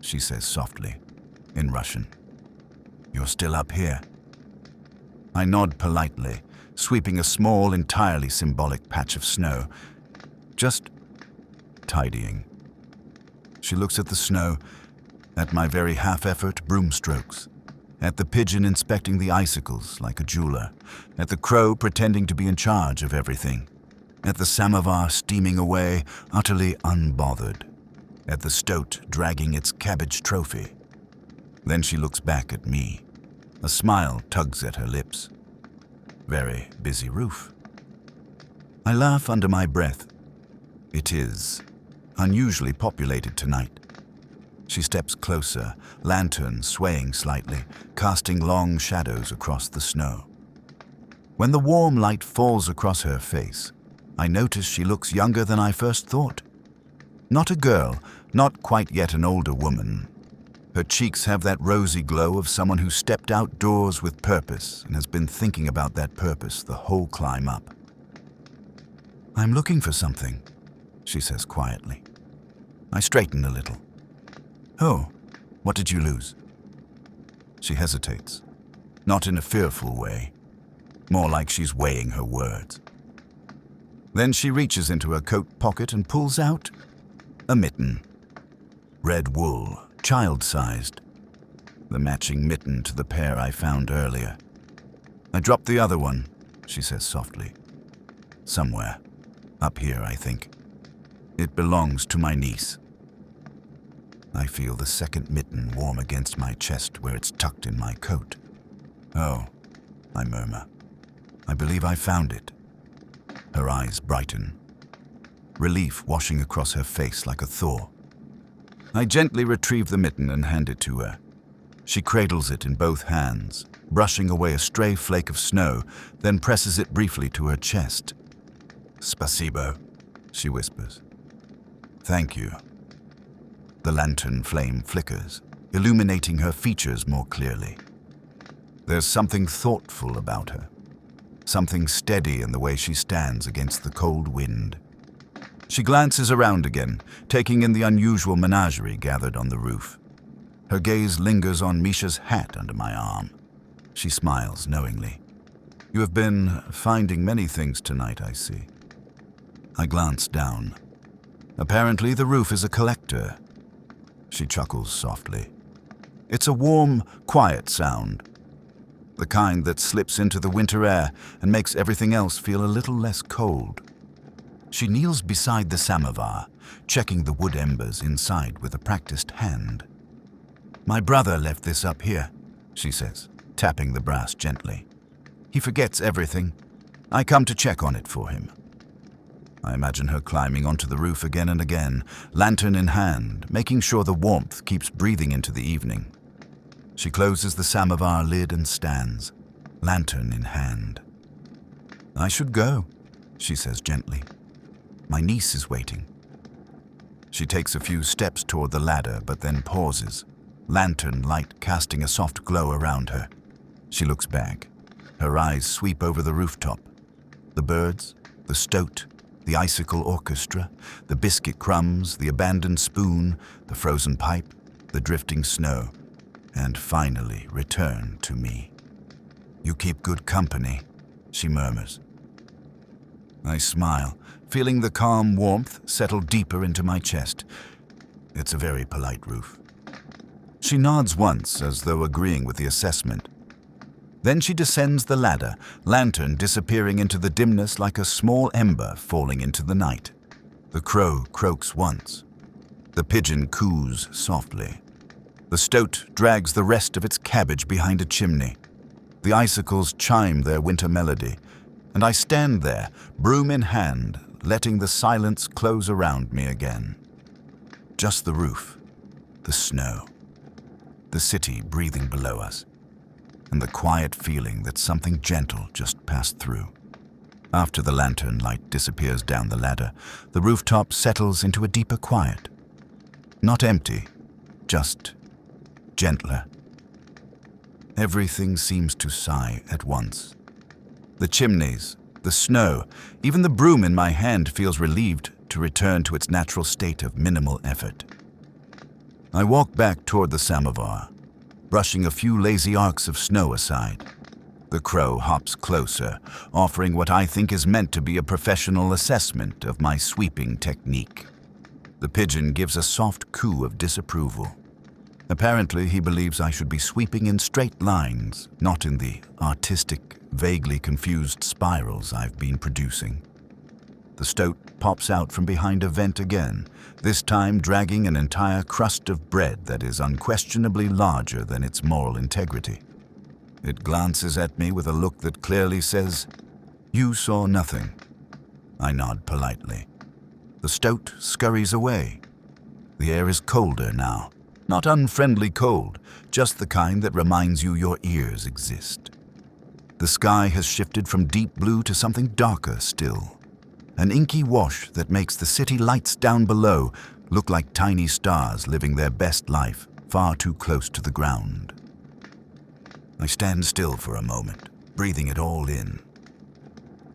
she says softly, in Russian. "You're still up here." I nod politely, sweeping a small, entirely symbolic patch of snow. Just tidying. She looks at the snow, at my very half-effort broom strokes, at the pigeon inspecting the icicles like a jeweler, at the crow pretending to be in charge of everything, at the samovar steaming away, utterly unbothered, at the stoat dragging its cabbage trophy. Then she looks back at me. A smile tugs at her lips. Very busy roof. I laugh under my breath. It is unusually populated tonight. She steps closer, lantern swaying slightly, casting long shadows across the snow. When the warm light falls across her face, I notice she looks younger than I first thought. Not a girl, not quite yet an older woman. Her cheeks have that rosy glow of someone who stepped outdoors with purpose and has been thinking about that purpose the whole climb up. "I'm looking for something," she says quietly. I straighten a little. "Oh, what did you lose?" She hesitates, not in a fearful way, more like she's weighing her words. Then she reaches into her coat pocket and pulls out a mitten. Red wool, child-sized. The matching mitten to the pair I found earlier. "I dropped the other one," she says softly. "Somewhere. Up here, I think. It belongs to my niece." I feel the second mitten warm against my chest where it's tucked in my coat. "Oh," I murmur. "I believe I found it." Her eyes brighten. Relief washing across her face like a thaw. I gently retrieve the mitten and hand it to her. She cradles it in both hands, brushing away a stray flake of snow, then presses it briefly to her chest. Spasibo, she whispers. Thank you. The lantern flame flickers, illuminating her features more clearly. There's something thoughtful about her, something steady in the way she stands against the cold wind. She glances around again, taking in the unusual menagerie gathered on the roof. Her gaze lingers on Misha's hat under my arm. She smiles knowingly. You have been finding many things tonight, I see. I glance down. Apparently the roof is a collector. She chuckles softly. It's a warm, quiet sound. The kind that slips into the winter air and makes everything else feel a little less cold. She kneels beside the samovar, checking the wood embers inside with a practiced hand. My brother left this up here, she says, tapping the brass gently. He forgets everything. I come to check on it for him. I imagine her climbing onto the roof again and again, lantern in hand, making sure the warmth keeps breathing into the evening. She closes the samovar lid and stands, lantern in hand. I should go, she says gently. My niece is waiting. She takes a few steps toward the ladder, but then pauses, lantern light casting a soft glow around her. She looks back. Her eyes sweep over the rooftop. The birds, the stoat, the icicle orchestra, the biscuit crumbs, the abandoned spoon, the frozen pipe, the drifting snow, and finally return to me. You keep good company, she murmurs. I smile, feeling the calm warmth settle deeper into my chest. It's a very polite roof. She nods once, as though agreeing with the assessment. Then she descends the ladder, lantern disappearing into the dimness like a small ember falling into the night. The crow croaks once. The pigeon coos softly. The stoat drags the rest of its cabbage behind a chimney. The icicles chime their winter melody, and I stand there, broom in hand, letting the silence close around me again. Just the roof, the snow, the city breathing below us, and the quiet feeling that something gentle just passed through. After the lantern light disappears down the ladder, the rooftop settles into a deeper quiet. Not empty, just gentler. Everything seems to sigh at once. The chimneys, the snow, even the broom in my hand feels relieved to return to its natural state of minimal effort. I walk back toward the samovar, brushing a few lazy arcs of snow aside. The crow hops closer, offering what I think is meant to be a professional assessment of my sweeping technique. The pigeon gives a soft coo of disapproval. Apparently, he believes I should be sweeping in straight lines, not in the artistic, vaguely confused spirals I've been producing. The stoat pops out from behind a vent again, this time dragging an entire crust of bread that is unquestionably larger than its moral integrity. It glances at me with a look that clearly says, "You saw nothing." I nod politely. The stoat scurries away. The air is colder now. Not unfriendly cold, just the kind that reminds you your ears exist. The sky has shifted from deep blue to something darker still. An inky wash that makes the city lights down below look like tiny stars living their best life far too close to the ground. I stand still for a moment, breathing it all in.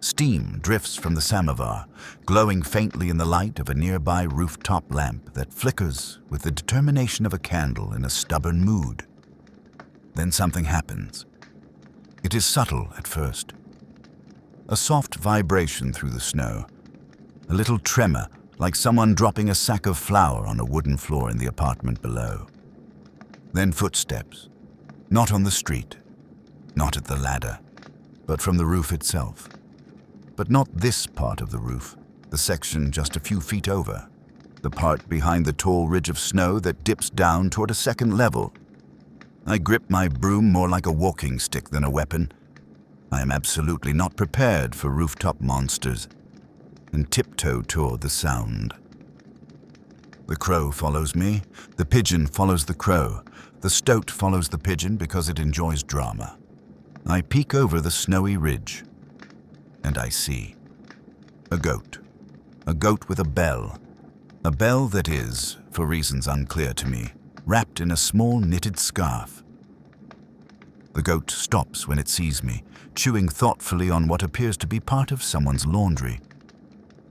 Steam drifts from the samovar, glowing faintly in the light of a nearby rooftop lamp that flickers with the determination of a candle in a stubborn mood. Then something happens. It is subtle at first. A soft vibration through the snow, a little tremor like someone dropping a sack of flour on a wooden floor in the apartment below. Then footsteps, not on the street, not at the ladder, but from the roof itself. But not this part of the roof, the section just a few feet over, the part behind the tall ridge of snow that dips down toward a second level. I grip my broom more like a walking stick than a weapon. I am absolutely not prepared for rooftop monsters, and tiptoe toward the sound. The crow follows me, the pigeon follows the crow, the stoat follows the pigeon because it enjoys drama. I peek over the snowy ridge, and I see A goat. A goat with a bell. A bell that is, for reasons unclear to me, wrapped in a small knitted scarf. The goat stops when it sees me, chewing thoughtfully on what appears to be part of someone's laundry.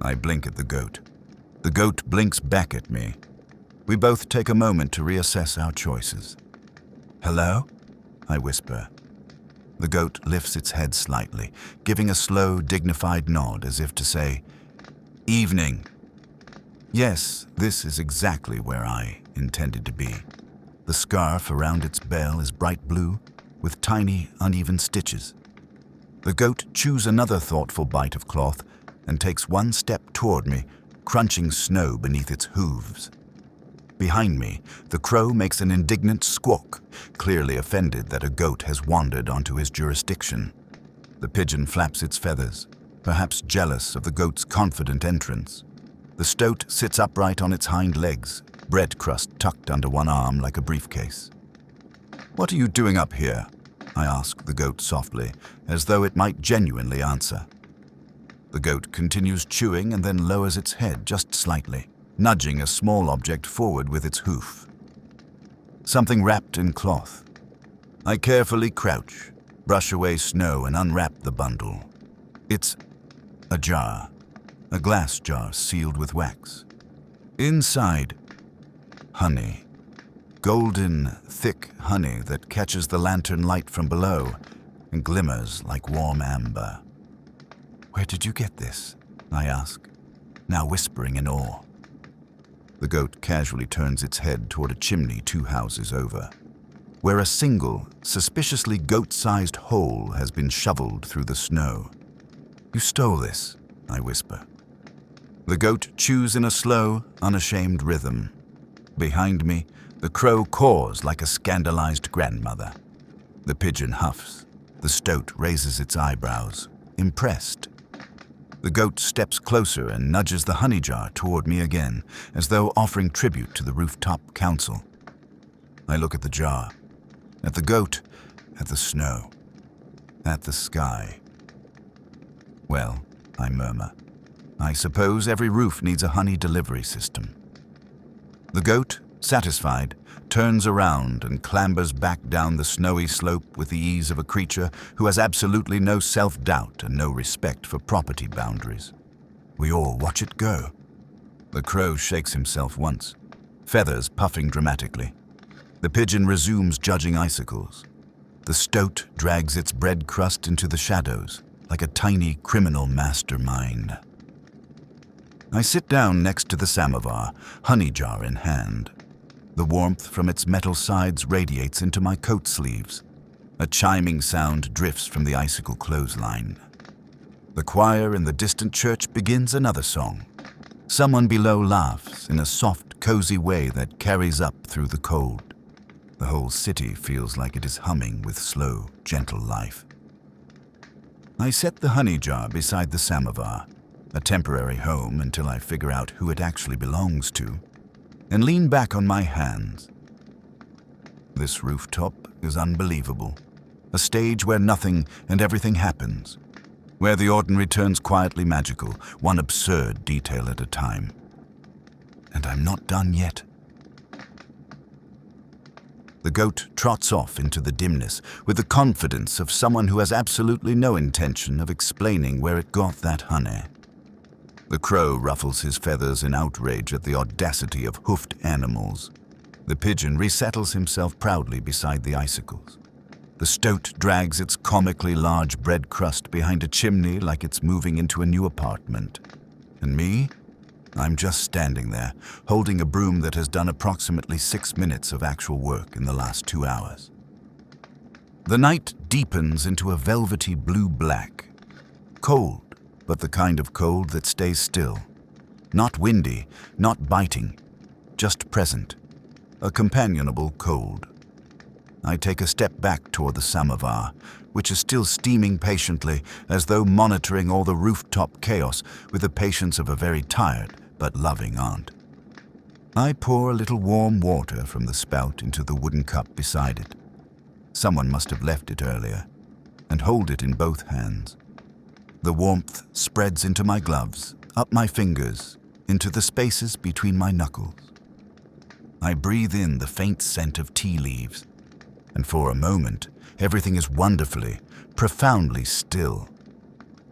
I blink at the goat. The goat blinks back at me. We both take a moment to reassess our choices. "Hello?" I whisper. The goat lifts its head slightly, giving a slow, dignified nod as if to say, "Evening." Yes, this is exactly where I intended to be. The scarf around its bell is bright blue, with tiny, uneven stitches. The goat chews another thoughtful bite of cloth and takes one step toward me, crunching snow beneath its hooves. Behind me, the crow makes an indignant squawk, clearly offended that a goat has wandered onto his jurisdiction. The pigeon flaps its feathers, perhaps jealous of the goat's confident entrance. The stoat sits upright on its hind legs, bread crust tucked under one arm like a briefcase. "What are you doing up here?" I ask the goat softly, as though it might genuinely answer. The goat continues chewing and then lowers its head just slightly, nudging a small object forward with its hoof. Something wrapped in cloth. I carefully crouch, brush away snow and unwrap the bundle. It's a jar, a glass jar sealed with wax. Inside, honey. Golden, thick honey that catches the lantern light from below and glimmers like warm amber. "Where did you get this?" I ask, now whispering in awe. The goat casually turns its head toward a chimney 2 houses over, where a single, suspiciously goat-sized hole has been shoveled through the snow. "You stole this," I whisper. The goat chews in a slow, unashamed rhythm. Behind me, the crow caws like a scandalized grandmother. The pigeon huffs. The stoat raises its eyebrows, impressed. The goat steps closer and nudges the honey jar toward me again, as though offering tribute to the rooftop council. I look at the jar, at the goat, at the snow, at the sky. "Well," I murmur, "I suppose every roof needs a honey delivery system." The goat, satisfied, turns around and clambers back down the snowy slope with the ease of a creature who has absolutely no self-doubt and no respect for property boundaries. We all watch it go. The crow shakes himself once, feathers puffing dramatically. The pigeon resumes judging icicles. The stoat drags its bread crust into the shadows, like a tiny criminal mastermind. I sit down next to the samovar, honey jar in hand. The warmth from its metal sides radiates into my coat sleeves. A chiming sound drifts from the icicle clothesline. The choir in the distant church begins another song. Someone below laughs in a soft, cozy way that carries up through the cold. The whole city feels like it is humming with slow, gentle life. I set the honey jar beside the samovar, a temporary home until I figure out who it actually belongs to, and lean back on my hands. This rooftop is unbelievable. A stage where nothing and everything happens, where the ordinary turns quietly magical, one absurd detail at a time. And I'm not done yet. The goat trots off into the dimness with the confidence of someone who has absolutely no intention of explaining where it got that honey. The crow ruffles his feathers in outrage at the audacity of hoofed animals. The pigeon resettles himself proudly beside the icicles. The stoat drags its comically large bread crust behind a chimney like it's moving into a new apartment. And me? I'm just standing there, holding a broom that has done approximately 6 minutes of actual work in the last 2 hours. The night deepens into a velvety blue-black. Cold, but the kind of cold that stays still. Not windy, not biting, just present. A companionable cold. I take a step back toward the samovar, which is still steaming patiently as though monitoring all the rooftop chaos with the patience of a very tired but loving aunt. I pour a little warm water from the spout into the wooden cup beside it. Someone must have left it earlier, and hold it in both hands. The warmth spreads into my gloves, up my fingers, into the spaces between my knuckles. I breathe in the faint scent of tea leaves, and for a moment, everything is wonderfully, profoundly still.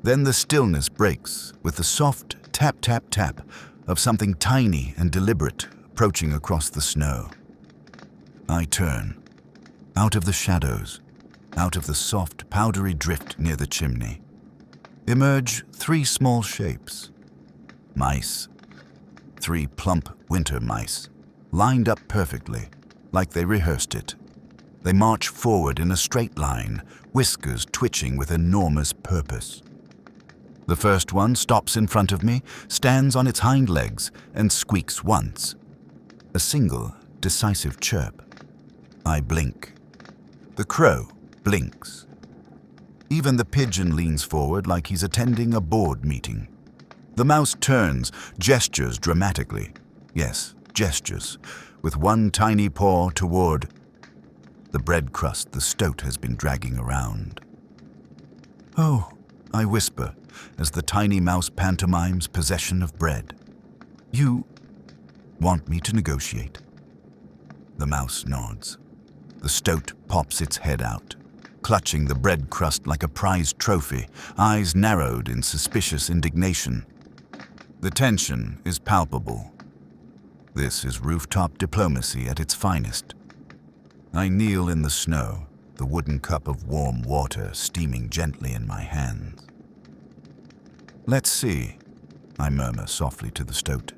Then the stillness breaks with the soft tap, tap, tap of something tiny and deliberate approaching across the snow. I turn, out of the shadows, out of the soft, powdery drift near the chimney. Emerge 3 small shapes. Mice. 3 plump winter mice, lined up perfectly, like they rehearsed it. They march forward in a straight line, whiskers twitching with enormous purpose. The first one stops in front of me, stands on its hind legs, and squeaks once. A single, decisive chirp. I blink. The crow blinks. Even the pigeon leans forward like he's attending a board meeting. The mouse turns, gestures dramatically. Yes, gestures, with one tiny paw toward the bread crust the stoat has been dragging around. "Oh," I whisper, as the tiny mouse pantomimes possession of bread. "You want me to negotiate?" The mouse nods. The stoat pops its head out, clutching the bread crust like a prized trophy, eyes narrowed in suspicious indignation. The tension is palpable. This is rooftop diplomacy at its finest. I kneel in the snow, the wooden cup of warm water steaming gently in my hands. "Let's see," I murmur softly to the stoat.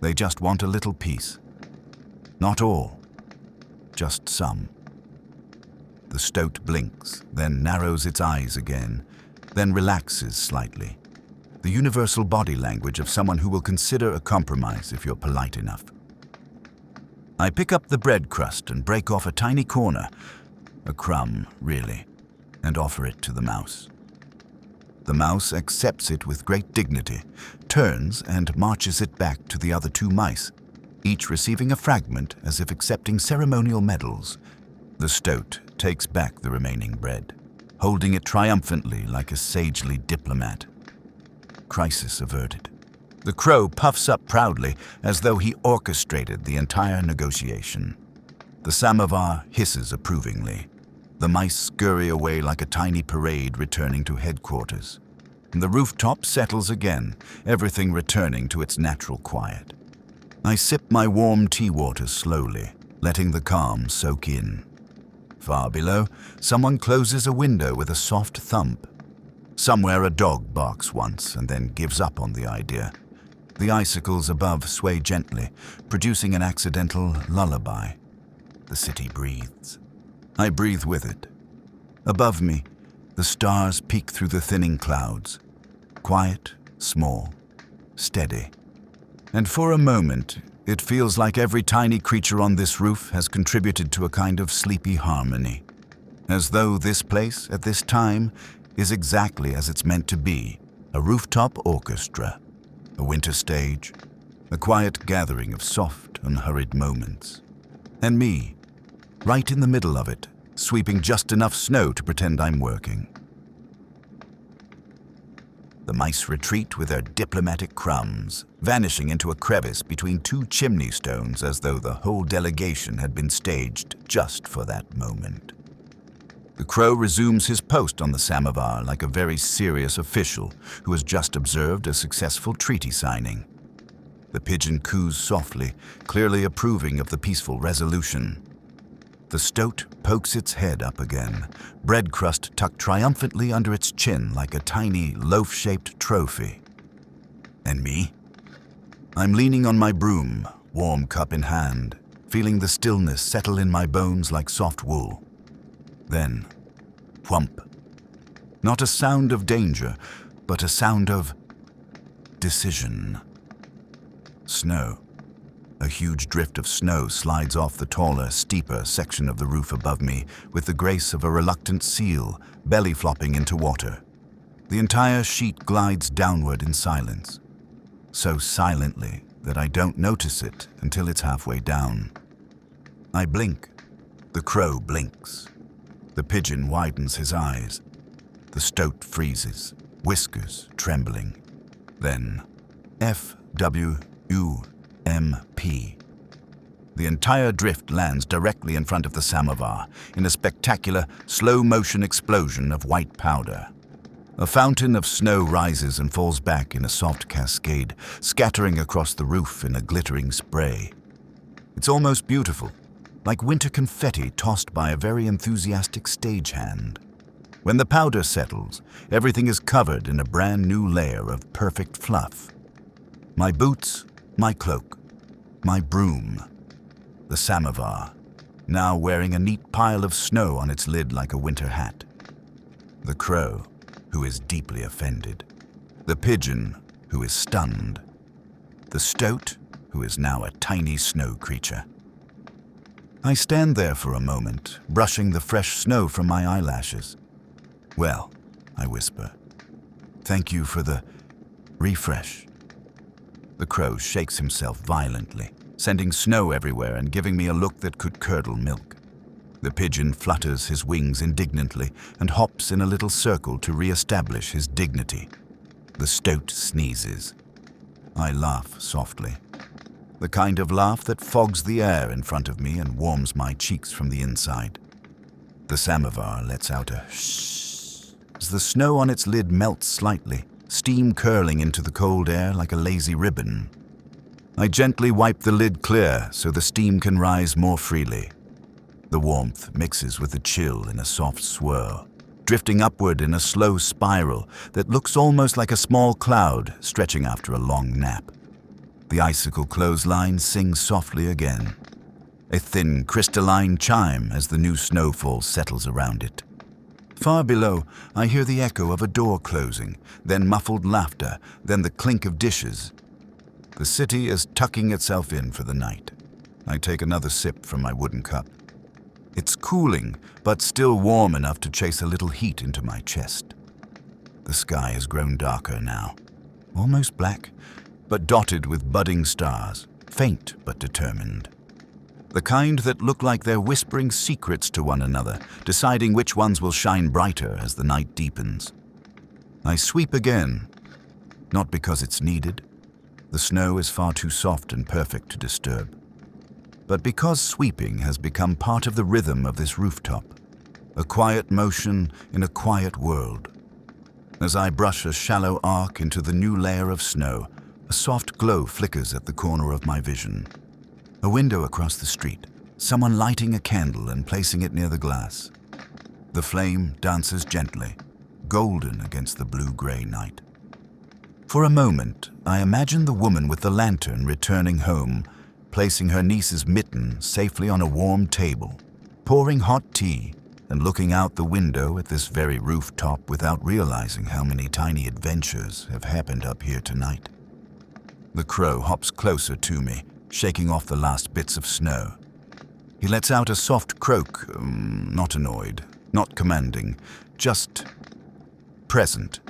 "They just want a little peace. Not all, just some." The stoat blinks, then narrows its eyes again, then relaxes slightly. The universal body language of someone who will consider a compromise if you're polite enough. I pick up the bread crust and break off a tiny corner, a crumb, really, and offer it to the mouse. The mouse accepts it with great dignity, turns and marches it back to the other 2 mice, each receiving a fragment as if accepting ceremonial medals. The stoat takes back the remaining bread, holding it triumphantly like a sagely diplomat. Crisis averted. The crow puffs up proudly as though he orchestrated the entire negotiation. The samovar hisses approvingly. The mice scurry away like a tiny parade returning to headquarters. The rooftop settles again, everything returning to its natural quiet. I sip my warm tea water slowly, letting the calm soak in. Far below, someone closes a window with a soft thump. Somewhere a dog barks once and then gives up on the idea. The icicles above sway gently, producing an accidental lullaby. The city breathes. I breathe with it. Above me, the stars peek through the thinning clouds. Quiet, small, steady. And for a moment, it feels like every tiny creature on this roof has contributed to a kind of sleepy harmony. As though this place, at this time, is exactly as it's meant to be, a rooftop orchestra, a winter stage, a quiet gathering of soft, unhurried moments. And me, right in the middle of it, sweeping just enough snow to pretend I'm working. The mice retreat with their diplomatic crumbs, vanishing into a crevice between 2 chimney stones as though the whole delegation had been staged just for that moment. The crow resumes his post on the samovar like a very serious official who has just observed a successful treaty signing. The pigeon coos softly, clearly approving of the peaceful resolution. The stoat pokes its head up again, bread crust tucked triumphantly under its chin like a tiny loaf-shaped trophy. And me? I'm leaning on my broom, warm cup in hand, feeling the stillness settle in my bones like soft wool. Then, whump. Not a sound of danger, but a sound of decision. Snow. A huge drift of snow slides off the taller, steeper section of the roof above me with the grace of a reluctant seal, belly flopping into water. The entire sheet glides downward in silence. So silently that I don't notice it until it's halfway down. I blink. The crow blinks. The pigeon widens his eyes. The stoat freezes, whiskers trembling. Then FWUMP. The entire drift lands directly in front of the samovar in a spectacular, slow-motion explosion of white powder. A fountain of snow rises and falls back in a soft cascade, scattering across the roof in a glittering spray. It's almost beautiful, like winter confetti tossed by a very enthusiastic stagehand. When the powder settles, everything is covered in a brand new layer of perfect fluff. My boots, my cloak, my broom, the samovar, now wearing a neat pile of snow on its lid like a winter hat. The crow, who is deeply offended. The pigeon, who is stunned. The stoat, who is now a tiny snow creature. I stand there for a moment, brushing the fresh snow from my eyelashes. "Well," I whisper, "thank you for the refresh." The crow shakes himself violently, sending snow everywhere and giving me a look that could curdle milk. The pigeon flutters his wings indignantly and hops in a little circle to re-establish his dignity. The stoat sneezes. I laugh softly, the kind of laugh that fogs the air in front of me and warms my cheeks from the inside. The samovar lets out a shh as the snow on its lid melts slightly, steam curling into the cold air like a lazy ribbon. I gently wipe the lid clear so the steam can rise more freely. The warmth mixes with the chill in a soft swirl, drifting upward in a slow spiral that looks almost like a small cloud stretching after a long nap. The icicle clothesline sings softly again, a thin, crystalline chime as the new snowfall settles around it. Far below, I hear the echo of a door closing, then muffled laughter, then the clink of dishes. The city is tucking itself in for the night. I take another sip from my wooden cup. It's cooling, but still warm enough to chase a little heat into my chest. The sky has grown darker now, almost black, but dotted with budding stars, faint but determined. The kind that look like they're whispering secrets to one another, deciding which ones will shine brighter as the night deepens. I sweep again, not because it's needed. The snow is far too soft and perfect to disturb, but because sweeping has become part of the rhythm of this rooftop, a quiet motion in a quiet world. As I brush a shallow arc into the new layer of snow, a soft glow flickers at the corner of my vision. A window across the street, someone lighting a candle and placing it near the glass. The flame dances gently, golden against the blue-gray night. For a moment, I imagine the woman with the lantern returning home, placing her niece's mitten safely on a warm table, pouring hot tea, and looking out the window at this very rooftop without realizing how many tiny adventures have happened up here tonight. The crow hops closer to me, shaking off the last bits of snow. He lets out a soft croak, not annoyed, not commanding, just present.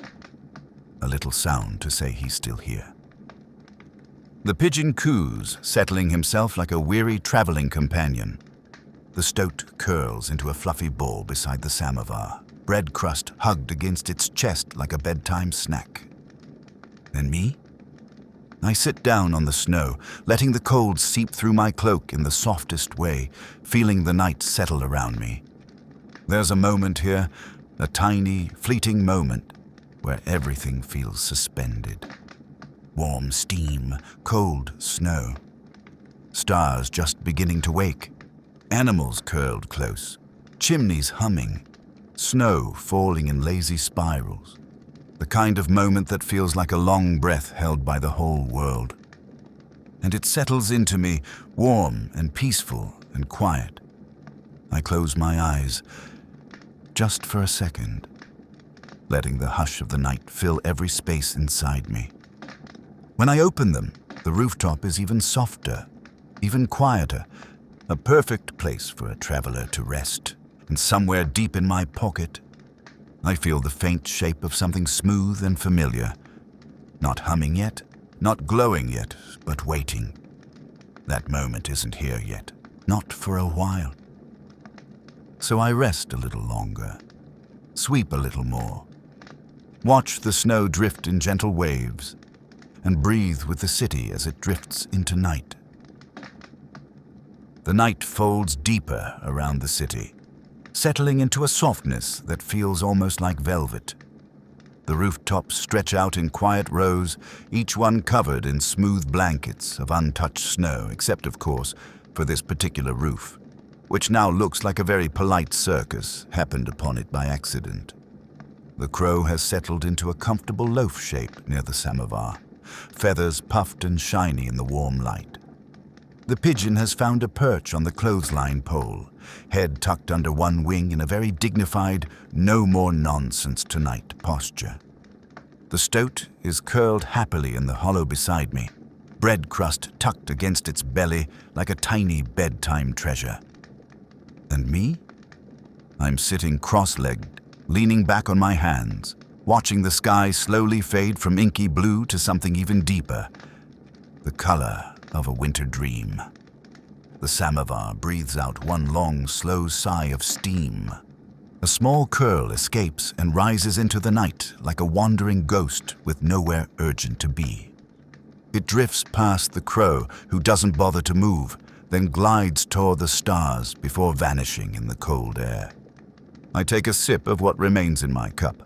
A little sound to say he's still here. The pigeon coos, settling himself like a weary traveling companion. The stoat curls into a fluffy ball beside the samovar, bread crust hugged against its chest like a bedtime snack. And me? I sit down on the snow, letting the cold seep through my cloak in the softest way, feeling the night settle around me. There's a moment here, a tiny, fleeting moment, where everything feels suspended. Warm steam, cold snow. Stars just beginning to wake. Animals curled close. Chimneys humming. Snow falling in lazy spirals. The kind of moment that feels like a long breath held by the whole world. And it settles into me, warm and peaceful and quiet. I close my eyes, just for a second, letting the hush of the night fill every space inside me. When I open them, the rooftop is even softer, even quieter, a perfect place for a traveler to rest. And somewhere deep in my pocket, I feel the faint shape of something smooth and familiar. Not humming yet, not glowing yet, but waiting. That moment isn't here yet, not for a while. So I rest a little longer, sweep a little more, Watch the snow drift in gentle waves, and breathe with the city as it drifts into night. The night folds deeper around the city, settling into a softness that feels almost like velvet. The rooftops stretch out in quiet rows, each one covered in smooth blankets of untouched snow, except, of course, for this particular roof, which now looks like a very polite circus happened upon it by accident. The crow has settled into a comfortable loaf shape near the samovar, feathers puffed and shiny in the warm light. The pigeon has found a perch on the clothesline pole, head tucked under one wing in a very dignified, no more nonsense tonight posture. The stoat is curled happily in the hollow beside me, bread crust tucked against its belly like a tiny bedtime treasure. And me? I'm sitting cross-legged, leaning back on my hands, watching the sky slowly fade from inky blue to something even deeper, the color of a winter dream. The samovar breathes out one long, slow sigh of steam. A small curl escapes and rises into the night like a wandering ghost with nowhere urgent to be. It drifts past the crow, who doesn't bother to move, then glides toward the stars before vanishing in the cold air. I take a sip of what remains in my cup,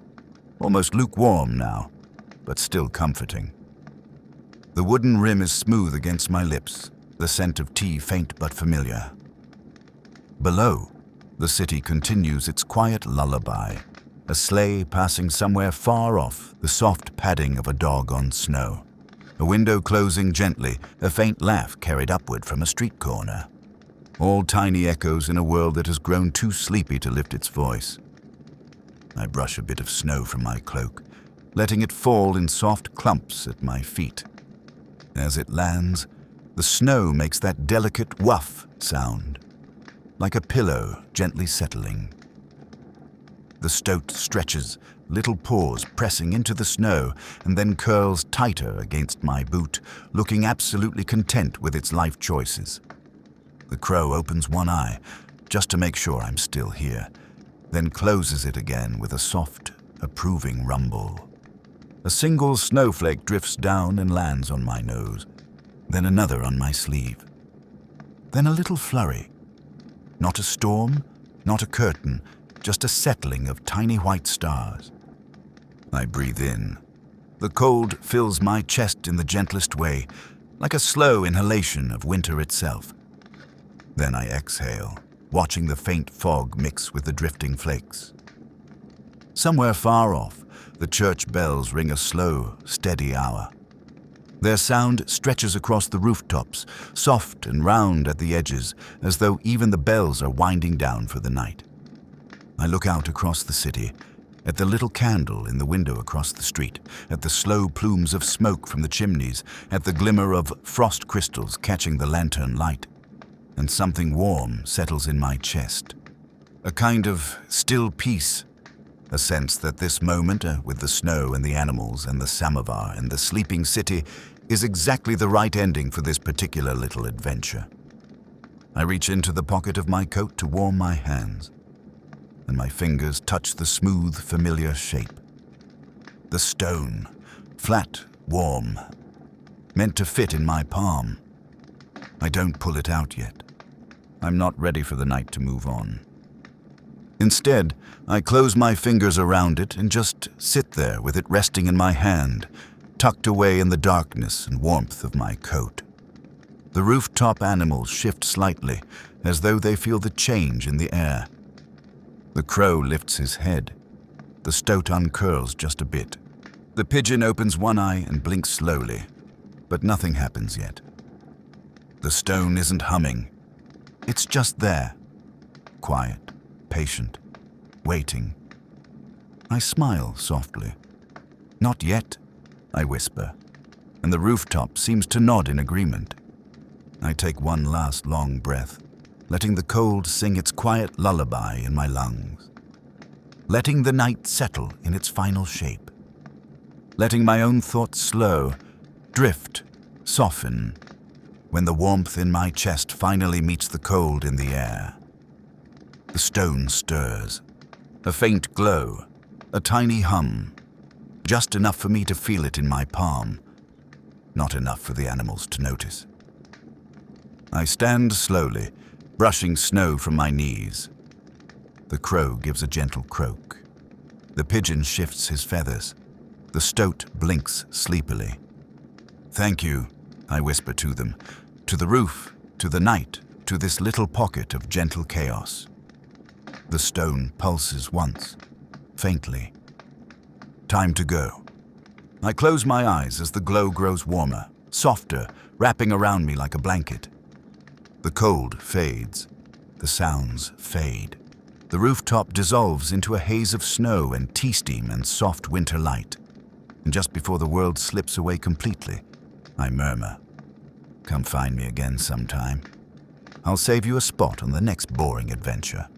almost lukewarm now, but still comforting. The wooden rim is smooth against my lips, the scent of tea faint but familiar. Below, the city continues its quiet lullaby, a sleigh passing somewhere far off, the soft padding of a dog on snow. A window closing gently, a faint laugh carried upward from a street corner. All tiny echoes in a world that has grown too sleepy to lift its voice. I brush a bit of snow from my cloak, letting it fall in soft clumps at my feet. As it lands, the snow makes that delicate woof sound, like a pillow gently settling. The stoat stretches, little paws pressing into the snow, and then curls tighter against my boot, looking absolutely content with its life choices. The crow opens one eye, just to make sure I'm still here, then closes it again with a soft, approving rumble. A single snowflake drifts down and lands on my nose, then another on my sleeve. Then a little flurry. Not a storm, not a curtain, just a settling of tiny white stars. I breathe in. The cold fills my chest in the gentlest way, like a slow inhalation of winter itself. Then I exhale, watching the faint fog mix with the drifting flakes. Somewhere far off, the church bells ring a slow, steady hour. Their sound stretches across the rooftops, soft and round at the edges, as though even the bells are winding down for the night. I look out across the city, at the little candle in the window across the street, at the slow plumes of smoke from the chimneys, at the glimmer of frost crystals catching the lantern light, and something warm settles in my chest. A kind of still peace, a sense that this moment, with the snow and the animals and the samovar and the sleeping city, is exactly the right ending for this particular little adventure. I reach into the pocket of my coat to warm my hands, and my fingers touch the smooth, familiar shape. The stone, flat, warm, meant to fit in my palm. I don't pull it out yet. I'm not ready for the night to move on. Instead, I close my fingers around it and just sit there with it resting in my hand, tucked away in the darkness and warmth of my coat. The rooftop animals shift slightly, as though they feel the change in the air. The crow lifts his head. The stoat uncurls just a bit. The pigeon opens one eye and blinks slowly, but nothing happens yet. The stone isn't humming. It's just there, quiet, patient, waiting. I smile softly. "Not yet," I whisper, and the rooftop seems to nod in agreement. I take one last long breath, letting the cold sing its quiet lullaby in my lungs, letting the night settle in its final shape, letting my own thoughts slow, drift, soften, when the warmth in my chest finally meets the cold in the air. The stone stirs, a faint glow, a tiny hum, just enough for me to feel it in my palm, not enough for the animals to notice. I stand slowly, brushing snow from my knees. The crow gives a gentle croak. The pigeon shifts his feathers. The stoat blinks sleepily. "Thank you," I whisper to them, to the roof, to the night, to this little pocket of gentle chaos. The stone pulses once, faintly. Time to go. I close my eyes as the glow grows warmer, softer, wrapping around me like a blanket. The cold fades. The sounds fade. The rooftop dissolves into a haze of snow and tea steam and soft winter light. And just before the world slips away completely, I murmur, "Come find me again sometime. I'll save you a spot on the next boring adventure."